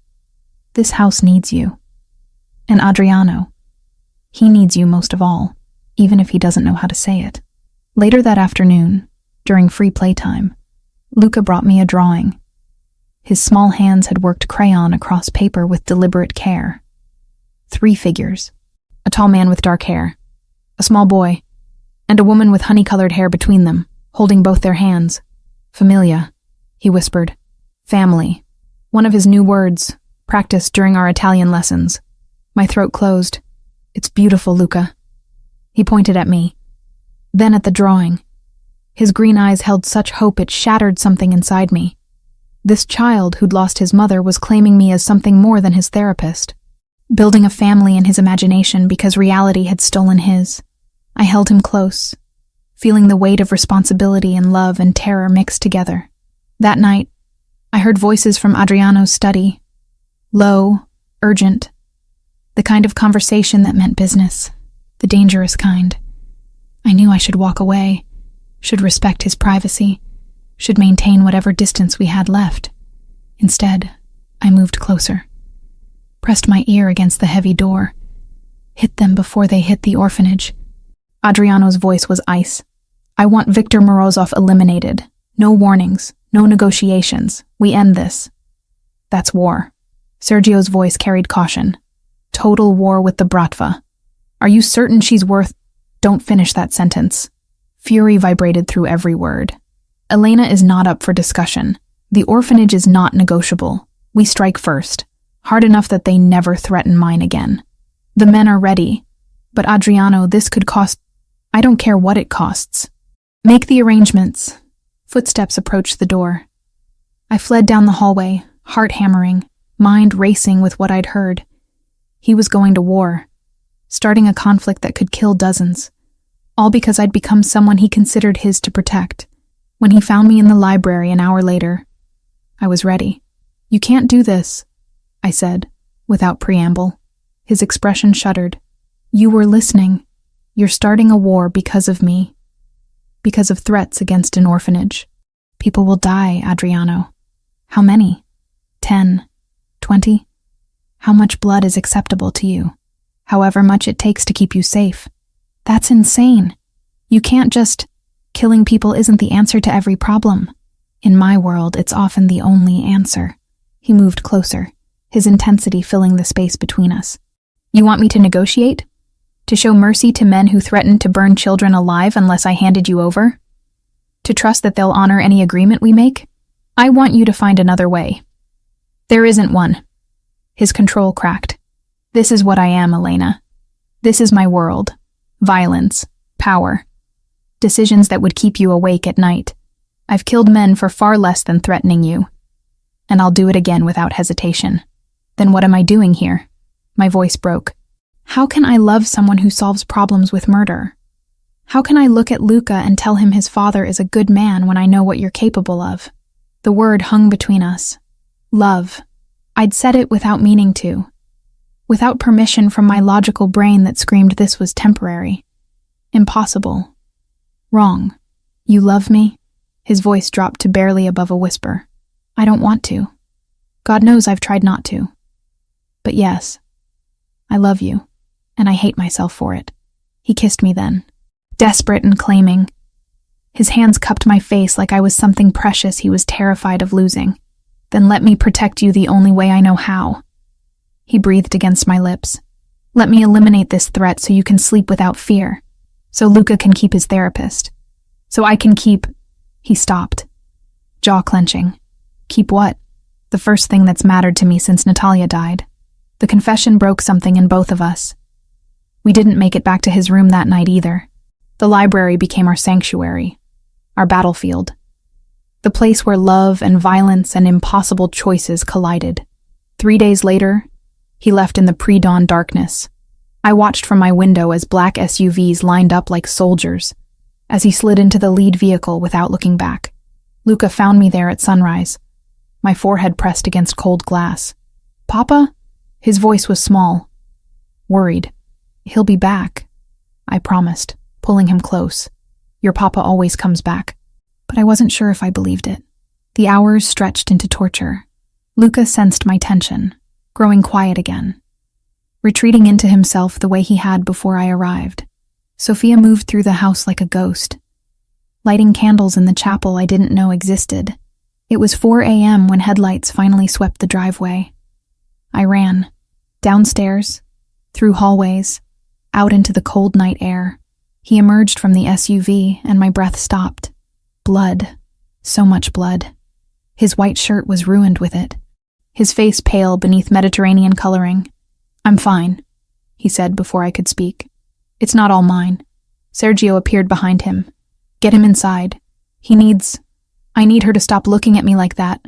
This house needs you. And Adriano. He needs you most of all, even if he doesn't know how to say it. Later that afternoon, during free playtime, Luca brought me a drawing. His small hands had worked crayon across paper with deliberate care. 3 figures. A tall man with dark hair, a small boy, and a woman with honey-colored hair between them, holding both their hands. Familia, he whispered. Family. One of his new words, practiced during our Italian lessons. My throat closed. It's beautiful, Luca. He pointed at me. Then at the drawing. His green eyes held such hope it shattered something inside me. This child who'd lost his mother was claiming me as something more than his therapist, building a family in his imagination because reality had stolen his. I held him close, feeling the weight of responsibility and love and terror mixed together. That night, I heard voices from Adriano's study, low, urgent, the kind of conversation that meant business, the dangerous kind. I knew I should walk away, should respect his privacy, should maintain whatever distance we had left. Instead, I moved closer, pressed my ear against the heavy door, hit them before they hit the orphanage. Adriano's voice was ice. I want Victor Morozov eliminated. No warnings, no negotiations. We end this. That's war. Sergio's voice carried caution. Total war with the Bratva. Are you certain she's worth— Don't finish that sentence. Fury vibrated through every word. Elena is not up for discussion. The orphanage is not negotiable. We strike first, hard enough that they never threaten mine again. The men are ready. But Adriano, this could cost— I don't care what it costs. Make the arrangements. Footsteps approached the door. I fled down the hallway, heart hammering, mind racing with what I'd heard. He was going to war, starting a conflict that could kill dozens, all because I'd become someone he considered his to protect. When he found me in the library an hour later, I was ready. You can't do this, I said, without preamble. His expression shuddered. You were listening. You're starting a war because of me. Because of threats against an orphanage. People will die, Adriano. How many? 10? 20? How much blood is acceptable to you? However much it takes to keep you safe. That's insane. You can't just— Killing people isn't the answer to every problem. In my world, it's often the only answer. He moved closer, his intensity filling the space between us. You want me to negotiate? To show mercy to men who threatened to burn children alive unless I handed you over? To trust that they'll honor any agreement we make? I want you to find another way. There isn't one. His control cracked. This is what I am, Elena. This is my world. Violence. Power. Decisions that would keep you awake at night. I've killed men for far less than threatening you. And I'll do it again without hesitation. Then what am I doing here? My voice broke. How can I love someone who solves problems with murder? How can I look at Luca and tell him his father is a good man when I know what you're capable of? The word hung between us. Love. I'd said it without meaning to. Without permission from my logical brain that screamed this was temporary. Impossible. Wrong. You love me? His voice dropped to barely above a whisper. I don't want to. God knows I've tried not to. But yes, I love you, and I hate myself for it. He kissed me then, desperate and claiming. His hands cupped my face like I was something precious he was terrified of losing. Then let me protect you the only way I know how. He breathed against my lips. Let me eliminate this threat so you can sleep without fear. So Luca can keep his therapist. So I can keep— He stopped, jaw clenching. Keep what? The first thing that's mattered to me since Natalia died. The confession broke something in both of us. We didn't make it back to his room that night either. The library became our sanctuary, our battlefield. The place where love and violence and impossible choices collided. 3 days later, he left in the pre-dawn darkness. I watched from my window as black SUVs lined up like soldiers, as he slid into the lead vehicle without looking back. Luca found me there at sunrise, my forehead pressed against cold glass. Papa? His voice was small, worried. He'll be back, I promised, pulling him close. Your papa always comes back. But I wasn't sure if I believed it. The hours stretched into torture. Luca sensed my tension, growing quiet again, retreating into himself the way he had before I arrived. Sophia moved through the house like a ghost, lighting candles in the chapel I didn't know existed. It was 4 a.m. when headlights finally swept the driveway. I ran, downstairs, through hallways, out into the cold night air. He emerged from the SUV and my breath stopped. Blood. So much blood. His white shirt was ruined with it. His face pale beneath Mediterranean coloring. "I'm fine," he said before I could speak. "It's not all mine." Sergio appeared behind him. "Get him inside. I need her to stop looking at me like that."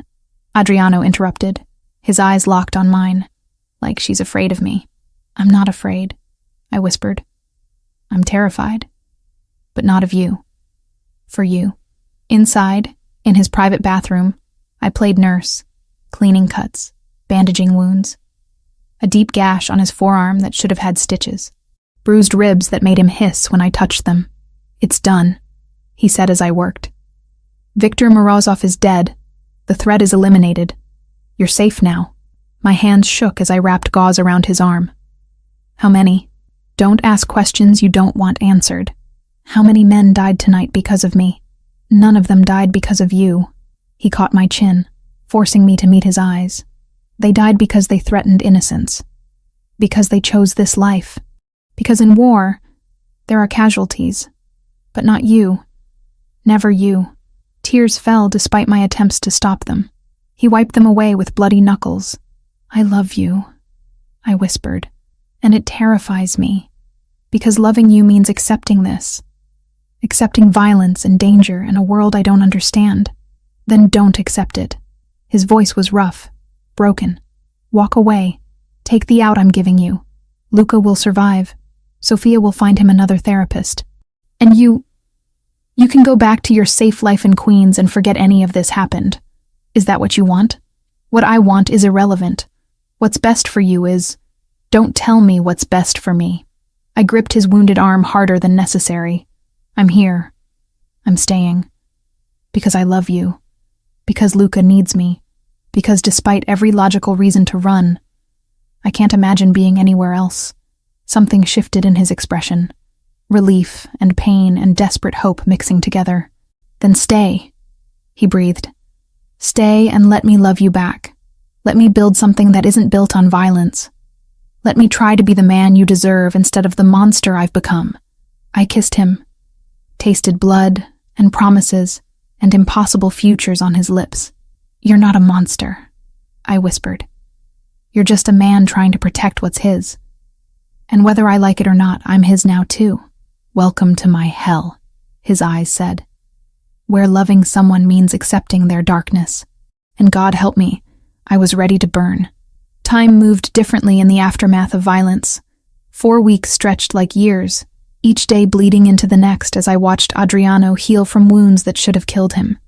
Adriano interrupted, his eyes locked on mine, like she's afraid of me. "I'm not afraid," I whispered. "I'm terrified, but not of you. For you." Inside, in his private bathroom, I played nurse, cleaning cuts, bandaging wounds. A deep gash on his forearm that should have had stitches. Bruised ribs that made him hiss when I touched them. "It's done," he said as I worked. "Viktor Morozov is dead. The threat is eliminated. You're safe now." My hands shook as I wrapped gauze around his arm. "How many? Don't ask questions you don't want answered. How many men died tonight because of me? None of them died because of you." He caught my chin, forcing me to meet his eyes. "They died because they threatened innocence. Because they chose this life. Because in war, there are casualties. But not you. Never you." Tears fell despite my attempts to stop them. He wiped them away with bloody knuckles. "I love you," I whispered, "and it terrifies me. Because loving you means accepting this. Accepting violence and danger and a world I don't understand. Then don't accept it." His voice was rough, broken. "Walk away. Take the out I'm giving you. Luca will survive. Sophia will find him another therapist. And you can go back to your safe life in Queens and forget any of this happened. Is that what you want? What I want is irrelevant. What's best for you is... Don't tell me what's best for me." I gripped his wounded arm harder than necessary. "I'm here. I'm staying. Because I love you. Because Luca needs me. Because despite every logical reason to run, I can't imagine being anywhere else." Something shifted in his expression. Relief and pain and desperate hope mixing together. "Then stay," he breathed. "Stay and let me love you back. Let me build something that isn't built on violence. Let me try to be the man you deserve instead of the monster I've become." I kissed him, tasted blood and promises and impossible futures on his lips. "You're not a monster," I whispered. "You're just a man trying to protect what's his. And whether I like it or not, I'm his now too." "Welcome to my hell," his eyes said. "Where loving someone means accepting their darkness. And God help me, I was ready to burn." Time moved differently in the aftermath of violence. 4 weeks stretched like years, each day bleeding into the next as I watched Adriano heal from wounds that should have killed him.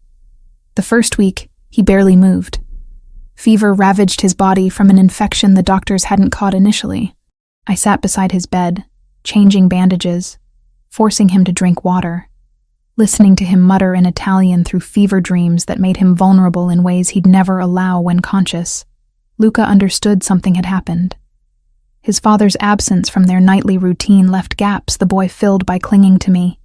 The first week, he barely moved. Fever ravaged his body from an infection the doctors hadn't caught initially. I sat beside his bed, changing bandages, forcing him to drink water, listening to him mutter in Italian through fever dreams that made him vulnerable in ways he'd never allow when conscious. Luca understood something had happened. His father's absence from their nightly routine left gaps the boy filled by clinging to me.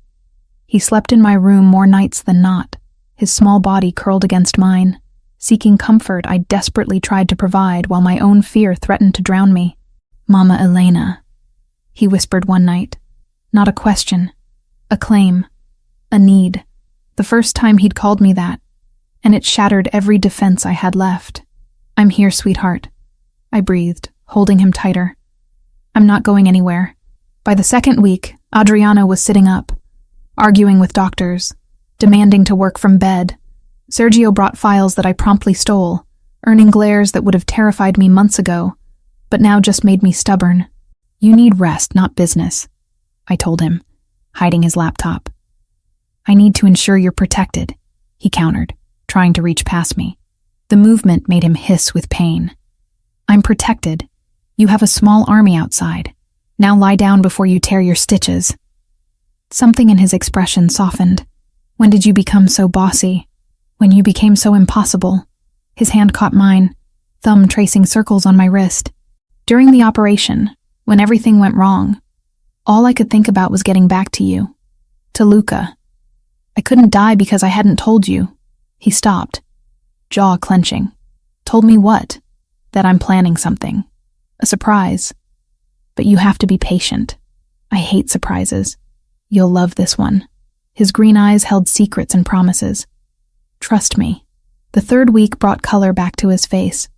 He slept in my room more nights than not, his small body curled against mine. Seeking comfort, I desperately tried to provide while my own fear threatened to drown me. "Mama Elena," he whispered one night. Not a question, a claim, a need. The first time he'd called me that, and it shattered every defense I had left. "I'm here, sweetheart," I breathed, holding him tighter. "I'm not going anywhere." By the second week, Adriano was sitting up, arguing with doctors, demanding to work from bed. Sergio brought files that I promptly stole, earning glares that would have terrified me months ago, but now just made me stubborn. "You need rest, not business," I told him, hiding his laptop. "I need to ensure you're protected," he countered, trying to reach past me. The movement made him hiss with pain. "I'm protected. You have a small army outside. Now lie down before you tear your stitches." Something in his expression softened. "When did you become so bossy? When you became so impossible?" His hand caught mine, thumb tracing circles on my wrist. "During the operation, when everything went wrong, all I could think about was getting back to you. To Luca. I couldn't die because I hadn't told you." He stopped, jaw clenching. "Told me what?" "That I'm planning something. A surprise." But you have to be patient. I hate surprises. You'll love this one." His green eyes held secrets and promises. "Trust me." The third week brought color back to his face.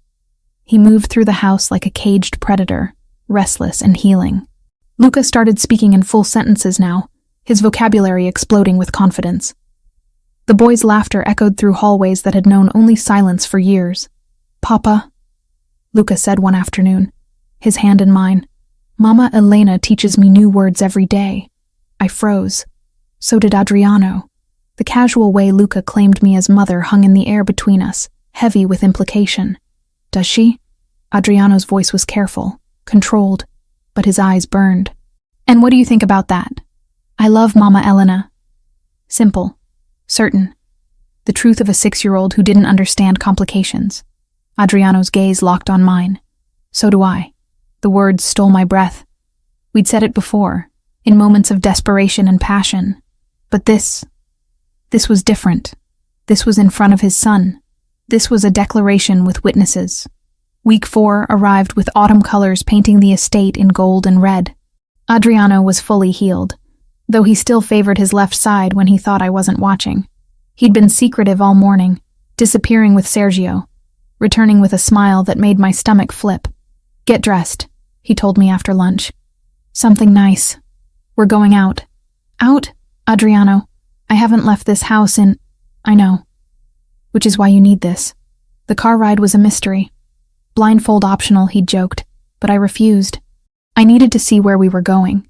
He moved through the house like a caged predator, restless and healing. Luca started speaking in full sentences now, his vocabulary exploding with confidence. The boy's laughter echoed through hallways that had known only silence for years. "Papa," Luca said one afternoon, his hand in mine, "Mama Elena teaches me new words every day." I froze. So did Adriano. The casual way Luca claimed me as mother hung in the air between us, heavy with implication. "Does she?" Adriano's voice was careful, controlled, but his eyes burned. "And what do you think about that?" "I love Mama Elena." Simple. Certain. The truth of a 6-year-old who didn't understand complications. Adriano's gaze locked on mine. So do I. The words stole my breath. We'd said it before, in moments of desperation and passion. But this was different. This was in front of his son. This was a declaration with witnesses. Week 4 arrived with autumn colors painting the estate in gold and red. Adriano was fully healed, though he still favored his left side when he thought I wasn't watching. He'd been secretive all morning, disappearing with Sergio, returning with a smile that made my stomach flip. "Get dressed," he told me after lunch. "Something nice. We're going out." "Out? Adriano, I haven't left this house in—" "I know. Which is why you need this." The car ride was a mystery. Blindfold optional, he'd joked, but I refused. I needed to see where we were going.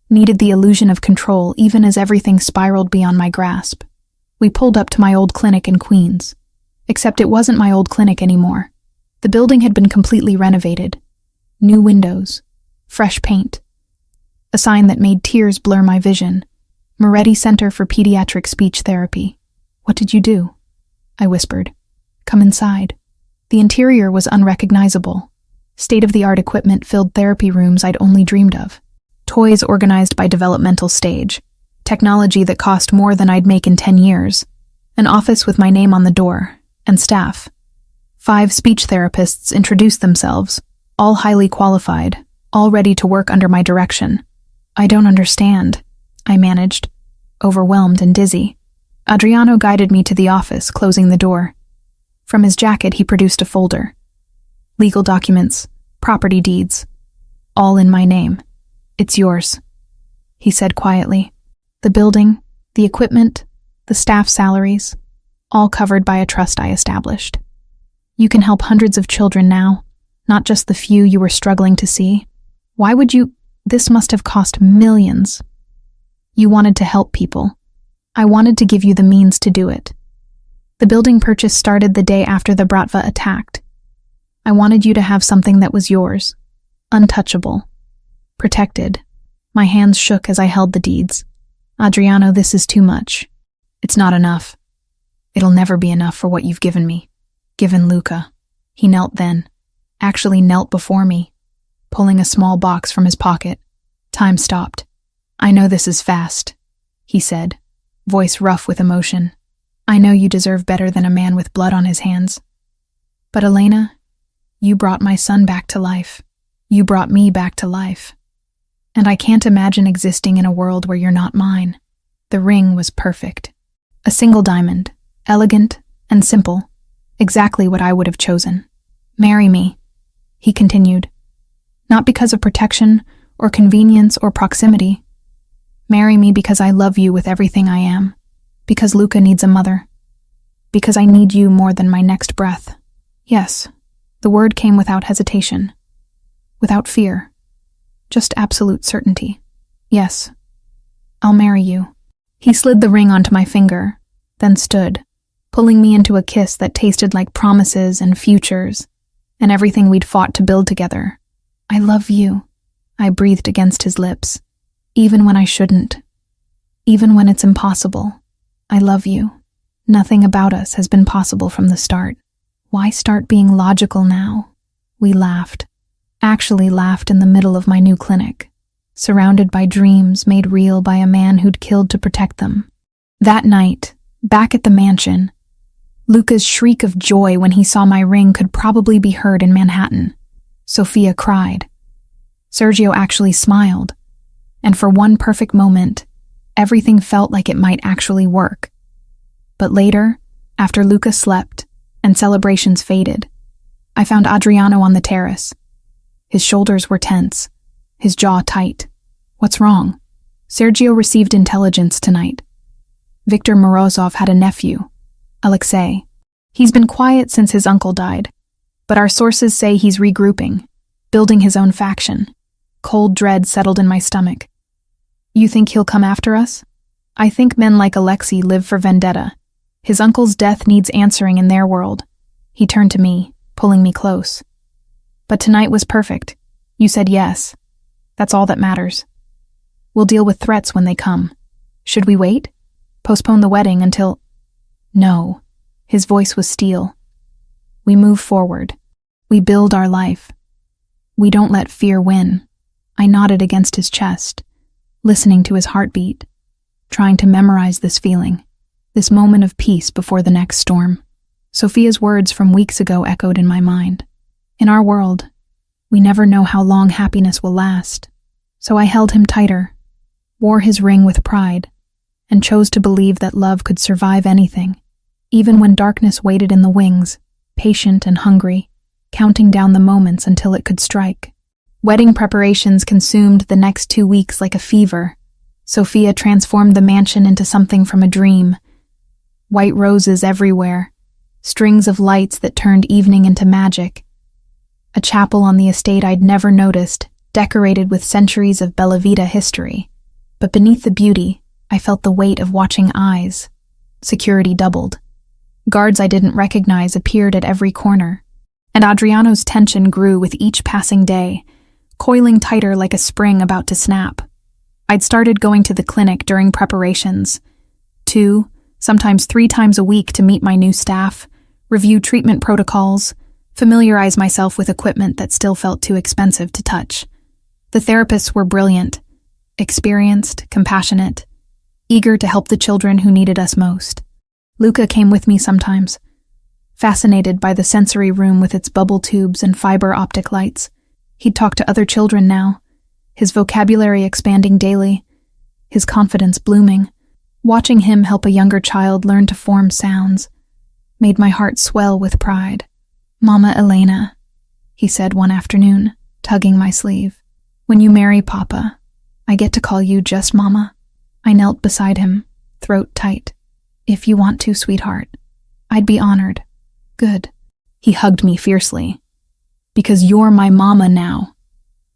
Needed the illusion of control, even as everything spiraled beyond my grasp. We pulled up to my old clinic in Queens. Except it wasn't my old clinic anymore. The building had been completely renovated. New windows. Fresh paint. A sign that made tears blur my vision. Moretti Center for Pediatric Speech Therapy. "What did you do?" I whispered. "Come inside." The interior was unrecognizable. State-of-the-art equipment filled therapy rooms I'd only dreamed of. Toys organized by developmental stage. Technology that cost more than I'd make in 10 years. An office with my name on the door. And staff. 5 speech therapists introduced themselves, all highly qualified, all ready to work under my direction. "I don't understand," I managed, overwhelmed and dizzy. Adriano guided me to the office, closing the door. From his jacket, he produced a folder. Legal documents, property deeds, all in my name. "It's yours," he said quietly. The building, the equipment, the staff salaries, all covered by a trust I established. "You can help hundreds of children now, not just the few you were struggling to see. Why would you? This must have cost millions." "You wanted to help people. I wanted to give you the means to do it. The building purchase started the day after the Bratva attacked. I wanted you to have something that was yours, untouchable, protected." My hands shook as I held the deeds. "Adriano, this is too much. It's not enough. It'll never be enough for what you've given me. Given Luca." He knelt then, actually knelt before me, pulling a small box from his pocket. Time stopped. "I know this is fast," he said, voice rough with emotion. "I know you deserve better than a man with blood on his hands. But Elena, you brought my son back to life. You brought me back to life. And I can't imagine existing in a world where you're not mine." The ring was perfect. A single diamond, elegant and simple, exactly what I would have chosen. "Marry me," he continued. "Not because of protection or convenience or proximity. Marry me because I love you with everything I am. Because Luca needs a mother. Because I need you more than my next breath." Yes, the word came without hesitation. Without fear. Just absolute certainty. "Yes, I'll marry you." He slid the ring onto my finger, then stood, pulling me into a kiss that tasted like promises and futures, and everything we'd fought to build together. "I love you," I breathed against his lips. "Even when I shouldn't. Even when it's impossible. I love you. Nothing about us has been possible from the start. Why start being logical now?" We laughed. Actually laughed in the middle of my new clinic, surrounded by dreams made real by a man who'd killed to protect them. That night, back at the mansion, Luca's shriek of joy when he saw my ring could probably be heard in Manhattan. Sophia cried. Sergio actually smiled, and for one perfect moment, everything felt like it might actually work. But later, after Luca slept and celebrations faded, I found Adriano on the terrace. His shoulders were tense, his jaw tight. What's wrong? Sergio received intelligence tonight. Victor Morozov had a nephew, Alexei. He's been quiet since his uncle died, but our sources say he's regrouping, building his own faction. Cold dread settled in my stomach. You think he'll come after us? I think men like Alexei live for vendetta. His uncle's death needs answering in their world. He turned to me, pulling me close. But tonight was perfect. You said yes. That's all that matters. We'll deal with threats when they come. Should we wait? Postpone the wedding until... No. His voice was steel. We move forward. We build our life. We don't let fear win. I nodded against his chest, listening to his heartbeat, trying to memorize this feeling, this moment of peace before the next storm. Sophia's words from weeks ago echoed in my mind. In our world, we never know how long happiness will last. So I held him tighter, wore his ring with pride, and chose to believe that love could survive anything, even when darkness waited in the wings, patient and hungry, counting down the moments until it could strike. Wedding preparations consumed the next 2 weeks like a fever. Sophia transformed the mansion into something from a dream. White roses everywhere, strings of lights that turned evening into magic. A chapel on the estate I'd never noticed, decorated with centuries of Bella Vita history. But beneath the beauty, I felt the weight of watching eyes. Security doubled. Guards I didn't recognize appeared at every corner, and Adriano's tension grew with each passing day, coiling tighter like a spring about to snap. I'd started going to the clinic during preparations, 2, sometimes 3 times a week to meet my new staff, review treatment protocols, familiarize myself with equipment that still felt too expensive to touch. The therapists were brilliant, experienced, compassionate, eager to help the children who needed us most. Luca came with me sometimes, fascinated by the sensory room with its bubble tubes and fiber optic lights. He'd talk to other children now, his vocabulary expanding daily, his confidence blooming. Watching him help a younger child learn to form sounds made my heart swell with pride. "Mama Elena," he said one afternoon, tugging my sleeve. "When you marry Papa, I get to call you just Mama." I knelt beside him, throat tight. "If you want to, sweetheart, I'd be honored." "Good." He hugged me fiercely. "Because you're my mama now.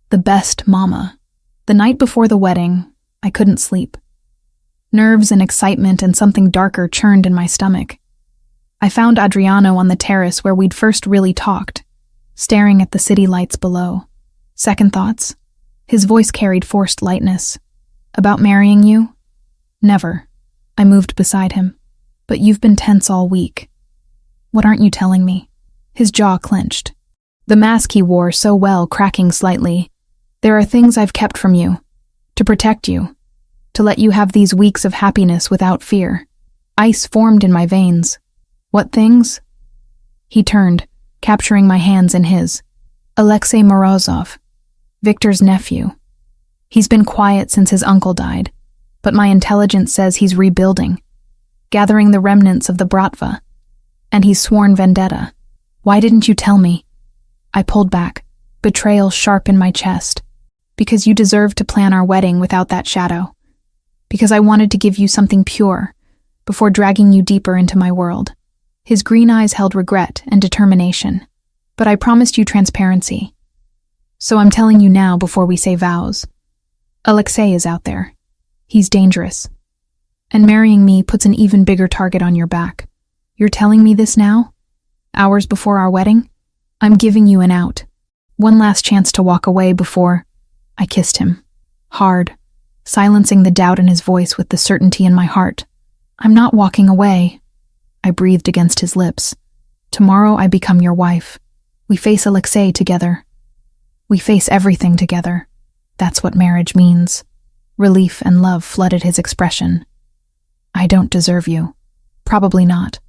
The best mama." The night before the wedding, I couldn't sleep. Nerves and excitement and something darker churned in my stomach. I found Adriano on the terrace where we'd first really talked, staring at the city lights below. Second thoughts. His voice carried forced lightness. "About marrying you?" "Never." I moved beside him. "But you've been tense all week. What aren't you telling me?" His jaw clenched, the mask he wore so well cracking slightly. "There are things I've kept from you, to protect you, to let you have these weeks of happiness without fear." Ice formed in my veins. "What things?" He turned, capturing my hands in his. "Alexei Morozov, Victor's nephew. He's been quiet since his uncle died, but my intelligence says he's rebuilding, gathering the remnants of the Bratva, and he's sworn vendetta. Why didn't you tell me?" I pulled back, betrayal sharp in my chest. "Because you deserve to plan our wedding without that shadow. Because I wanted to give you something pure, before dragging you deeper into my world." His green eyes held regret and determination. "But I promised you transparency. So I'm telling you now before we say vows. Alexei is out there. He's dangerous. And marrying me puts an even bigger target on your back. You're telling me this now? Hours before our wedding? I'm giving you an out. One last chance to walk away before..." I kissed him. Hard, silencing the doubt in his voice with the certainty in my heart. "I'm not walking away." I breathed against his lips. "Tomorrow I become your wife. We face Alexei together. We face everything together. That's what marriage means." Relief and love flooded his expression. "I don't deserve you. Probably not.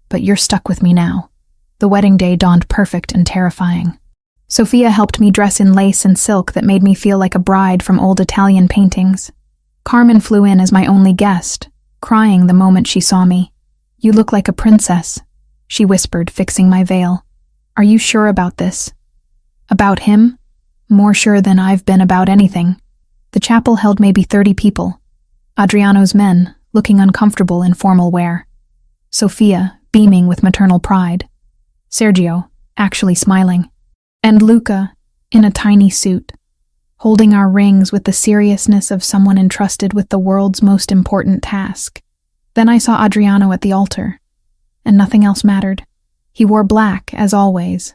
But you're stuck with me now." The wedding day dawned perfect and terrifying. Sophia helped me dress in lace and silk that made me feel like a bride from old Italian paintings. Carmen flew in as my only guest, crying the moment she saw me. "You look like a princess," she whispered, fixing my veil. "Are you sure about this?" "About him? More sure than I've been about anything." The chapel held maybe 30 people. Adriano's men, looking uncomfortable in formal wear. Sophia, beaming with maternal pride. Sergio, actually smiling. And Luca, in a tiny suit, holding our rings with the seriousness of someone entrusted with the world's most important task. Then I saw Adriano at the altar, and nothing else mattered. He wore black, as always,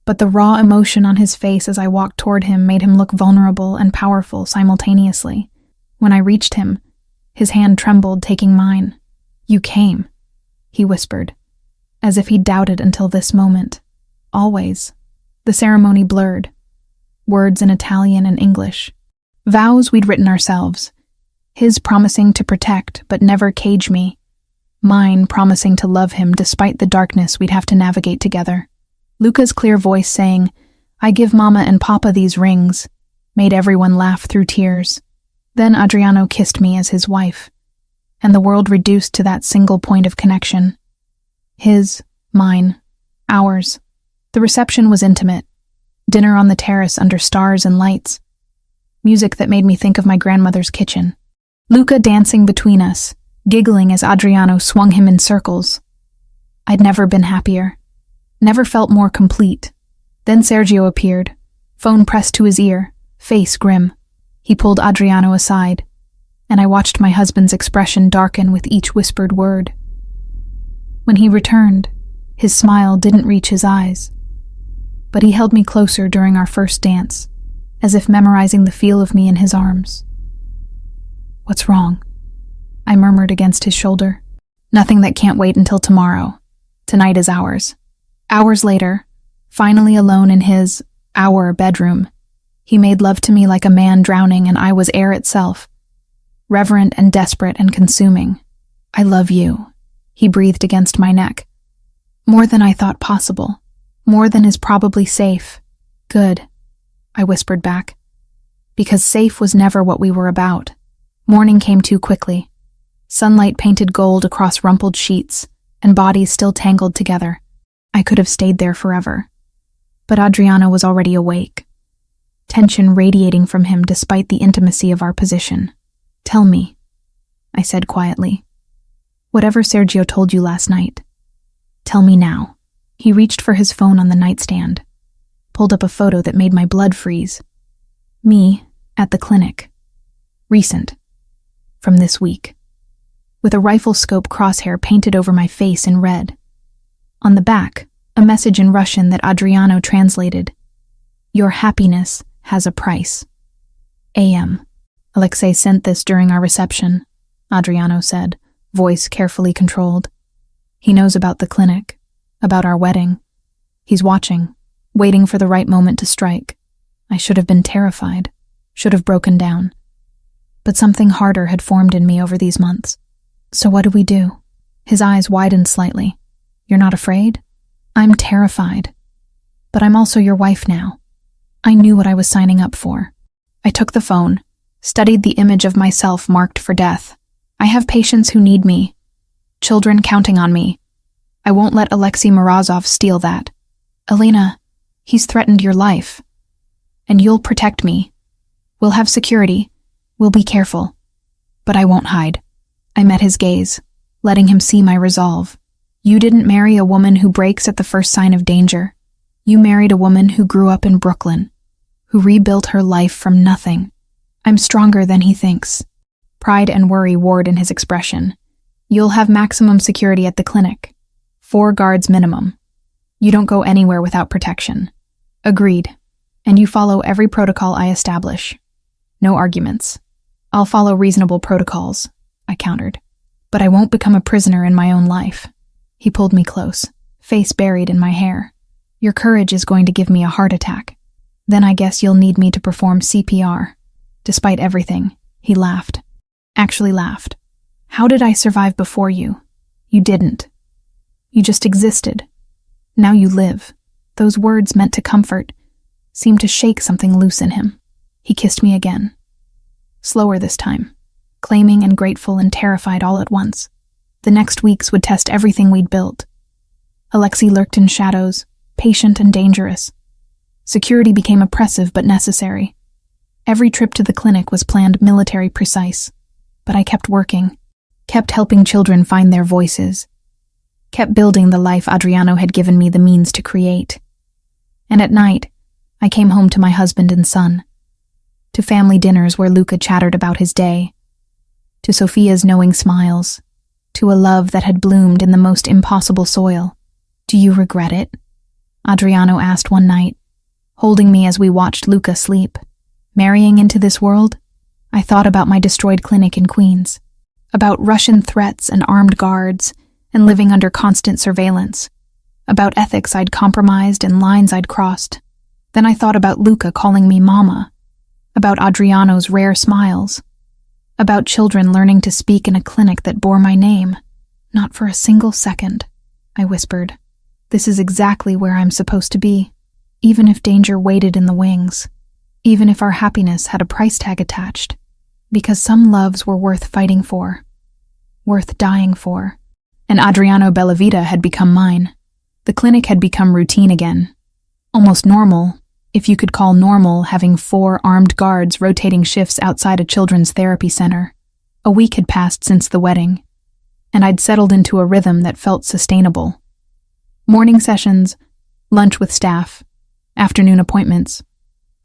but the raw emotion on his face as I walked toward him made him look vulnerable and powerful simultaneously. When I reached him, his hand trembled, taking mine. "You came," he whispered, as if he doubted until this moment. Always. The ceremony blurred. Words in Italian and English. Vows we'd written ourselves. His promising to protect but never cage me. Mine promising to love him despite the darkness we'd have to navigate together. Luca's clear voice saying, "I give Mama and Papa these rings," made everyone laugh through tears. Then Adriano kissed me as his wife, and the world reduced to that single point of connection. His, mine, ours. The reception was intimate. Dinner on the terrace under stars and lights. Music that made me think of my grandmother's kitchen. Luca dancing between us, giggling as Adriano swung him in circles. I'd never been happier. Never felt more complete. Then Sergio appeared, phone pressed to his ear, face grim. He pulled Adriano aside, and I watched my husband's expression darken with each whispered word. When he returned, his smile didn't reach his eyes, but he held me closer during our first dance, as if memorizing the feel of me in his arms. "What's wrong?" I murmured against his shoulder. "Nothing that can't wait until tomorrow. Tonight is ours." Hours later, finally alone in our bedroom, he made love to me like a man drowning and I was air itself. Reverent and desperate and consuming. "I love you," he breathed against my neck. "More than I thought possible. More than is probably safe." "Good," I whispered back. Because safe was never what we were about. Morning came too quickly. Sunlight painted gold across rumpled sheets, and bodies still tangled together. I could have stayed there forever. But Adriano was already awake. Tension radiating from him despite the intimacy of our position. "Tell me," I said quietly. "Whatever Sergio told you last night. Tell me now." He reached for his phone on the nightstand, pulled up a photo that made my blood freeze. Me, at the clinic. Recent. From this week. With a rifle scope crosshair painted over my face in red. On the back, a message in Russian that Adriano translated. "Your happiness has a price. A.M. Alexei sent this during our reception," Adriano said, voice carefully controlled. "He knows about the clinic. About our wedding. He's watching, waiting for the right moment to strike. I should have been terrified, should have broken down. But something harder had formed in me over these months. So what do we do?" His eyes widened slightly. "You're not afraid?" "I'm terrified. But I'm also your wife now." I knew what I was signing up for. I took the phone, studied the image of myself marked for death. I have patients who need me. Children counting on me. I won't let Alexei Morozov steal that. "Elena, he's threatened your life. And you'll protect me. We'll have security. We'll be careful. But I won't hide." I met his gaze, letting him see my resolve. "You didn't marry a woman who breaks at the first sign of danger. You married a woman who grew up in Brooklyn, who rebuilt her life from nothing. I'm stronger than he thinks." Pride and worry warred in his expression. "You'll have maximum security at the clinic. 4 guards minimum. You don't go anywhere without protection." "Agreed. And you follow every protocol I establish. No arguments." "I'll follow reasonable protocols," I countered. "But I won't become a prisoner in my own life." He pulled me close, face buried in my hair. "Your courage is going to give me a heart attack. Then I guess you'll need me to perform CPR." Despite everything, he laughed. Actually laughed. "How did I survive before you? You didn't. You just existed. Now you live." Those words meant to comfort, seemed to shake something loose in him. He kissed me again. Slower this time, claiming and grateful and terrified all at once. The next weeks would test everything we'd built. Alexei lurked in shadows, patient and dangerous. Security became oppressive but necessary. Every trip to the clinic was planned military precise. But I kept working, kept helping children find their voices, kept building the life Adriano had given me the means to create. And at night, I came home to my husband and son, to family dinners where Luca chattered about his day, to Sophia's knowing smiles, to a love that had bloomed in the most impossible soil. "Do you regret it?" Adriano asked one night, holding me as we watched Luca sleep. Marrying into this world, I thought about my destroyed clinic in Queens, about Russian threats and armed guards, and living under constant surveillance, about ethics I'd compromised and lines I'd crossed. Then I thought about Luca calling me Mama, about Adriano's rare smiles, about children learning to speak in a clinic that bore my name. "Not for a single second," I whispered. "This is exactly where I'm supposed to be, even if danger waited in the wings, even if our happiness had a price tag attached, because some loves were worth fighting for, worth dying for." And Adriano Bellavita had become mine. The clinic had become routine again, almost normal, if you could call normal having 4 armed guards rotating shifts outside a children's therapy center. A week had passed since the wedding, and I'd settled into a rhythm that felt sustainable. Morning sessions, lunch with staff, afternoon appointments,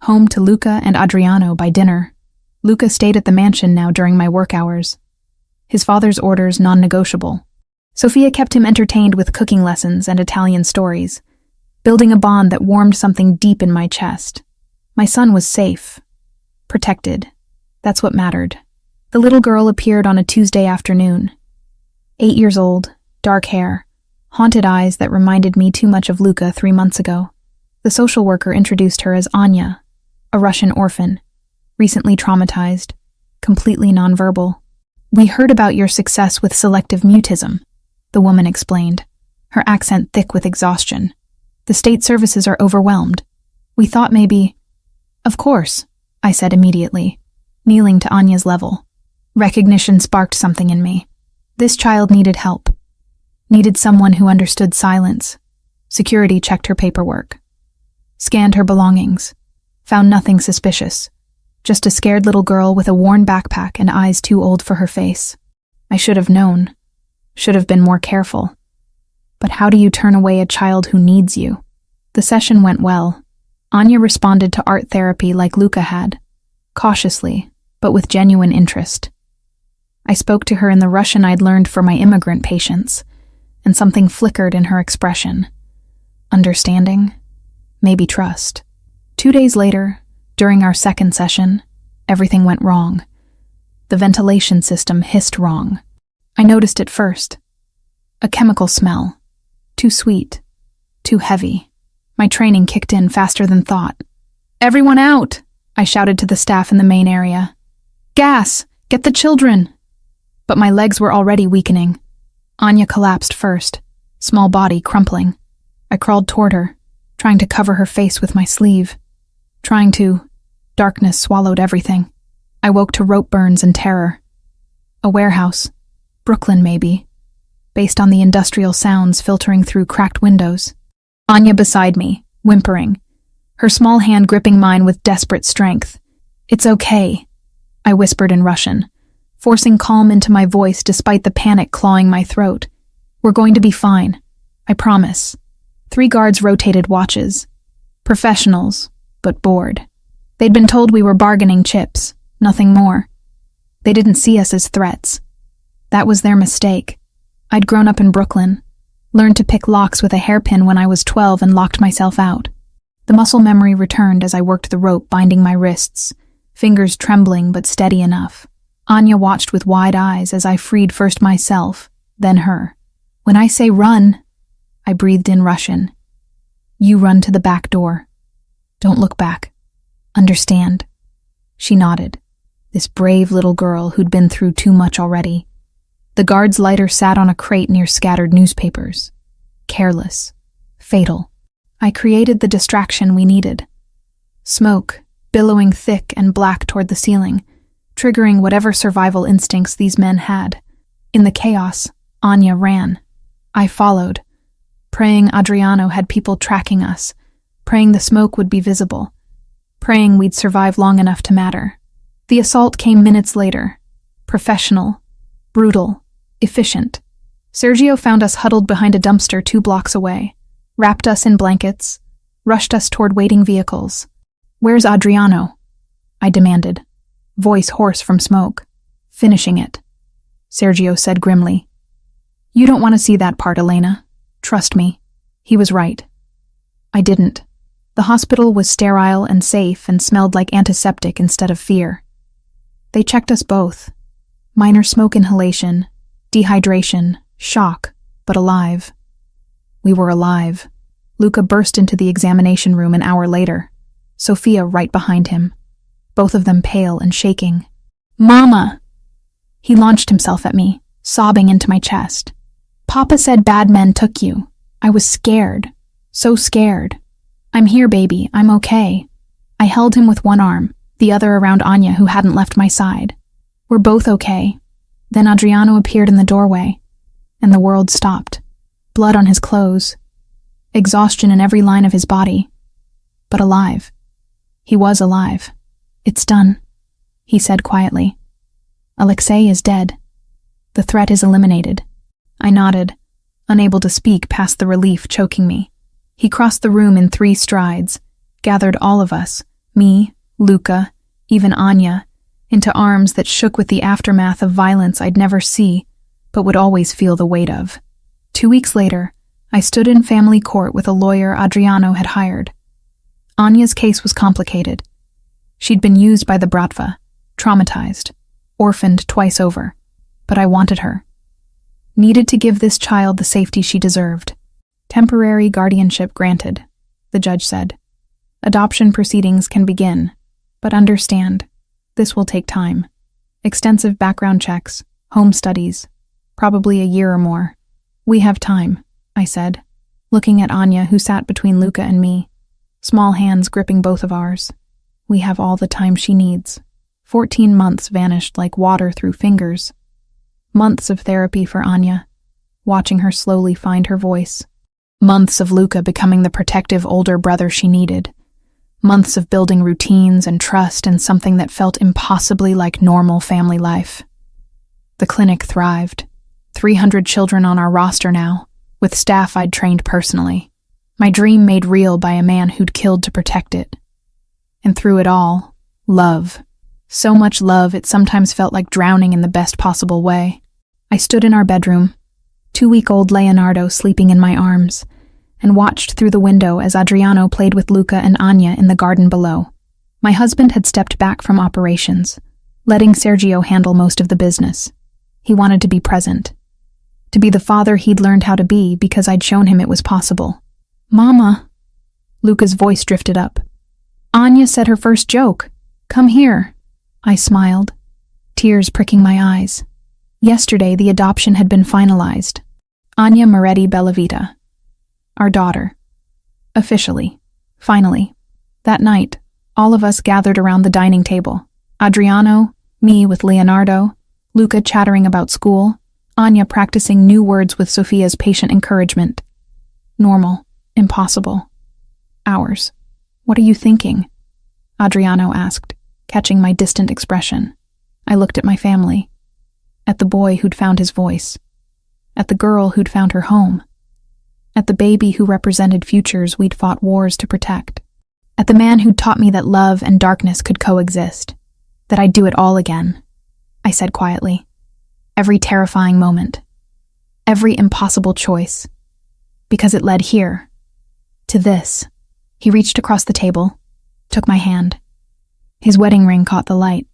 home to Luca and Adriano by dinner. Luca stayed at the mansion now during my work hours, his father's orders non-negotiable. Sophia kept him entertained with cooking lessons and Italian stories, building a bond that warmed something deep in my chest. My son was safe, protected. That's what mattered. The little girl appeared on a Tuesday afternoon. 8 years old, dark hair, haunted eyes that reminded me too much of Luca 3 months ago. The social worker introduced her as Anya, a Russian orphan, recently traumatized, completely nonverbal. "We heard about your success with selective mutism," the woman explained, her accent thick with exhaustion. "The state services are overwhelmed. We thought maybe—" "Of course," I said immediately, kneeling to Anya's level. Recognition sparked something in me. This child needed help. Needed someone who understood silence. Security checked her paperwork. Scanned her belongings. Found nothing suspicious. Just a scared little girl with a worn backpack and eyes too old for her face. I should have known. Should have been more careful. But how do you turn away a child who needs you? The session went well. Anya responded to art therapy like Luca had, cautiously, but with genuine interest. I spoke to her in the Russian I'd learned for my immigrant patients, and something flickered in her expression. Understanding, maybe trust. 2 days later, during our second session, everything went wrong. The ventilation system hissed wrong. I noticed it first. A chemical smell. Too sweet. Too heavy. My training kicked in faster than thought. "Everyone out!" I shouted to the staff in the main area. "Gas! Get the children!" But my legs were already weakening. Anya collapsed first, small body crumpling. I crawled toward her, trying to cover her face with my sleeve. Darkness swallowed everything. I woke to rope burns and terror. A warehouse. Brooklyn, maybe. Based on the industrial sounds filtering through cracked windows. Anya beside me, whimpering, her small hand gripping mine with desperate strength. "It's okay," I whispered in Russian, forcing calm into my voice despite the panic clawing my throat. "We're going to be fine. I promise." 3 guards rotated watches. Professionals, but bored. They'd been told we were bargaining chips, nothing more. They didn't see us as threats. That was their mistake. I'd grown up in Brooklyn, learned to pick locks with a hairpin when I was 12 and locked myself out. The muscle memory returned as I worked the rope binding my wrists, fingers trembling but steady enough. Anya watched with wide eyes as I freed first myself, then her. "When I say run," I breathed in Russian. "You run to the back door. Don't look back. Understand?" She nodded. This brave little girl who'd been through too much already. The guard's lighter sat on a crate near scattered newspapers. Careless. Fatal. I created the distraction we needed. Smoke, billowing thick and black toward the ceiling, triggering whatever survival instincts these men had. In the chaos, Anya ran. I followed, praying Adriano had people tracking us, praying the smoke would be visible, praying we'd survive long enough to matter. The assault came minutes later. Professional, brutal, efficient. Sergio found us huddled behind a dumpster 2 blocks away, wrapped us in blankets, rushed us toward waiting vehicles. "Where's Adriano?" I demanded, voice hoarse from smoke. "Finishing it," Sergio said grimly. "You don't want to see that part, Elena. Trust me, he was right." I didn't. The hospital was sterile and safe and smelled like antiseptic instead of fear. They checked us both. Minor smoke inhalation, dehydration, shock, but alive. We were alive. Luca burst into the examination room an hour later, Sophia right behind him, both of them pale and shaking. "Mama!" He launched himself at me, sobbing into my chest. "Papa said bad men took you. I was scared. So scared. I'm here, baby. I'm okay." I held him with one arm, the other around Anya, who hadn't left my side. "We're both okay." Then Adriano appeared in the doorway, and the world stopped. Blood on his clothes. Exhaustion in every line of his body. But alive. He was alive. "It's done," he said quietly. "Alexei is dead. The threat is eliminated." I nodded, unable to speak past the relief choking me. He crossed the room in 3 strides, gathered all of us, me, Luca, even Anya, into arms that shook with the aftermath of violence I'd never see, but would always feel the weight of. 2 weeks later, I stood in family court with a lawyer Adriano had hired. Anya's case was complicated. She'd been used by the Bratva, traumatized, orphaned twice over, but I wanted her. Needed to give this child the safety she deserved. Temporary guardianship granted, the judge said. Adoption proceedings can begin, but understand, this will take time. Extensive background checks, home studies, probably a year or more. "We have time," I said, looking at Anya, who sat between Luca and me, small hands gripping both of ours. "We have all the time she needs." 14 months vanished like water through fingers. Months of therapy for Anya, watching her slowly find her voice. Months of Luca becoming the protective older brother she needed. Months of building routines and trust in something that felt impossibly like normal family life. The clinic thrived. 300 children on our roster now, with staff I'd trained personally. My dream made real by a man who'd killed to protect it. And through it all, love. So much love it sometimes felt like drowning in the best possible way. I stood in our bedroom, 2-week-old Leonardo sleeping in my arms, and watched through the window as Adriano played with Luca and Anya in the garden below. My husband had stepped back from operations, letting Sergio handle most of the business. He wanted to be present. To be the father he'd learned how to be because I'd shown him it was possible. "Mama." Luca's voice drifted up. "Anya said her first joke. Come here." I smiled, tears pricking my eyes. Yesterday, the adoption had been finalized. Anya Moretti Bellavita. Our daughter. Officially. Finally. That night, all of us gathered around the dining table. Adriano, me with Leonardo, Luca chattering about school, Anya practicing new words with Sophia's patient encouragement. Normal. Impossible. Ours. "What are you thinking?" Adriano asked, catching my distant expression. I looked at my family. At the boy who'd found his voice. At the girl who'd found her home. At the baby who represented futures we'd fought wars to protect. At the man who'd taught me that love and darkness could coexist. That I'd do it all again. I said quietly. Every terrifying moment. Every impossible choice. Because it led here. To this. He reached across the table, took my hand. His wedding ring caught the light.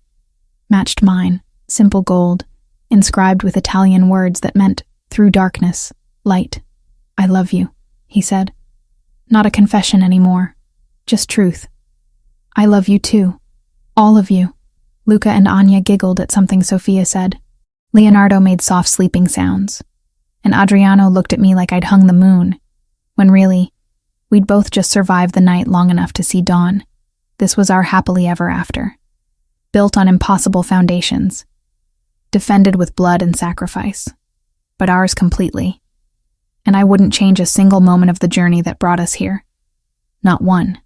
Matched mine, simple gold, inscribed with Italian words that meant, through darkness, light. "I love you," he said. Not a confession anymore, just truth. "I love you too. All of you." Luca and Anya giggled at something Sophia said. Leonardo made soft sleeping sounds. And Adriano looked at me like I'd hung the moon, when really, we'd both just survived the night long enough to see dawn. This was our happily ever after, built on impossible foundations, defended with blood and sacrifice, but ours completely. And I wouldn't change a single moment of the journey that brought us here. Not one.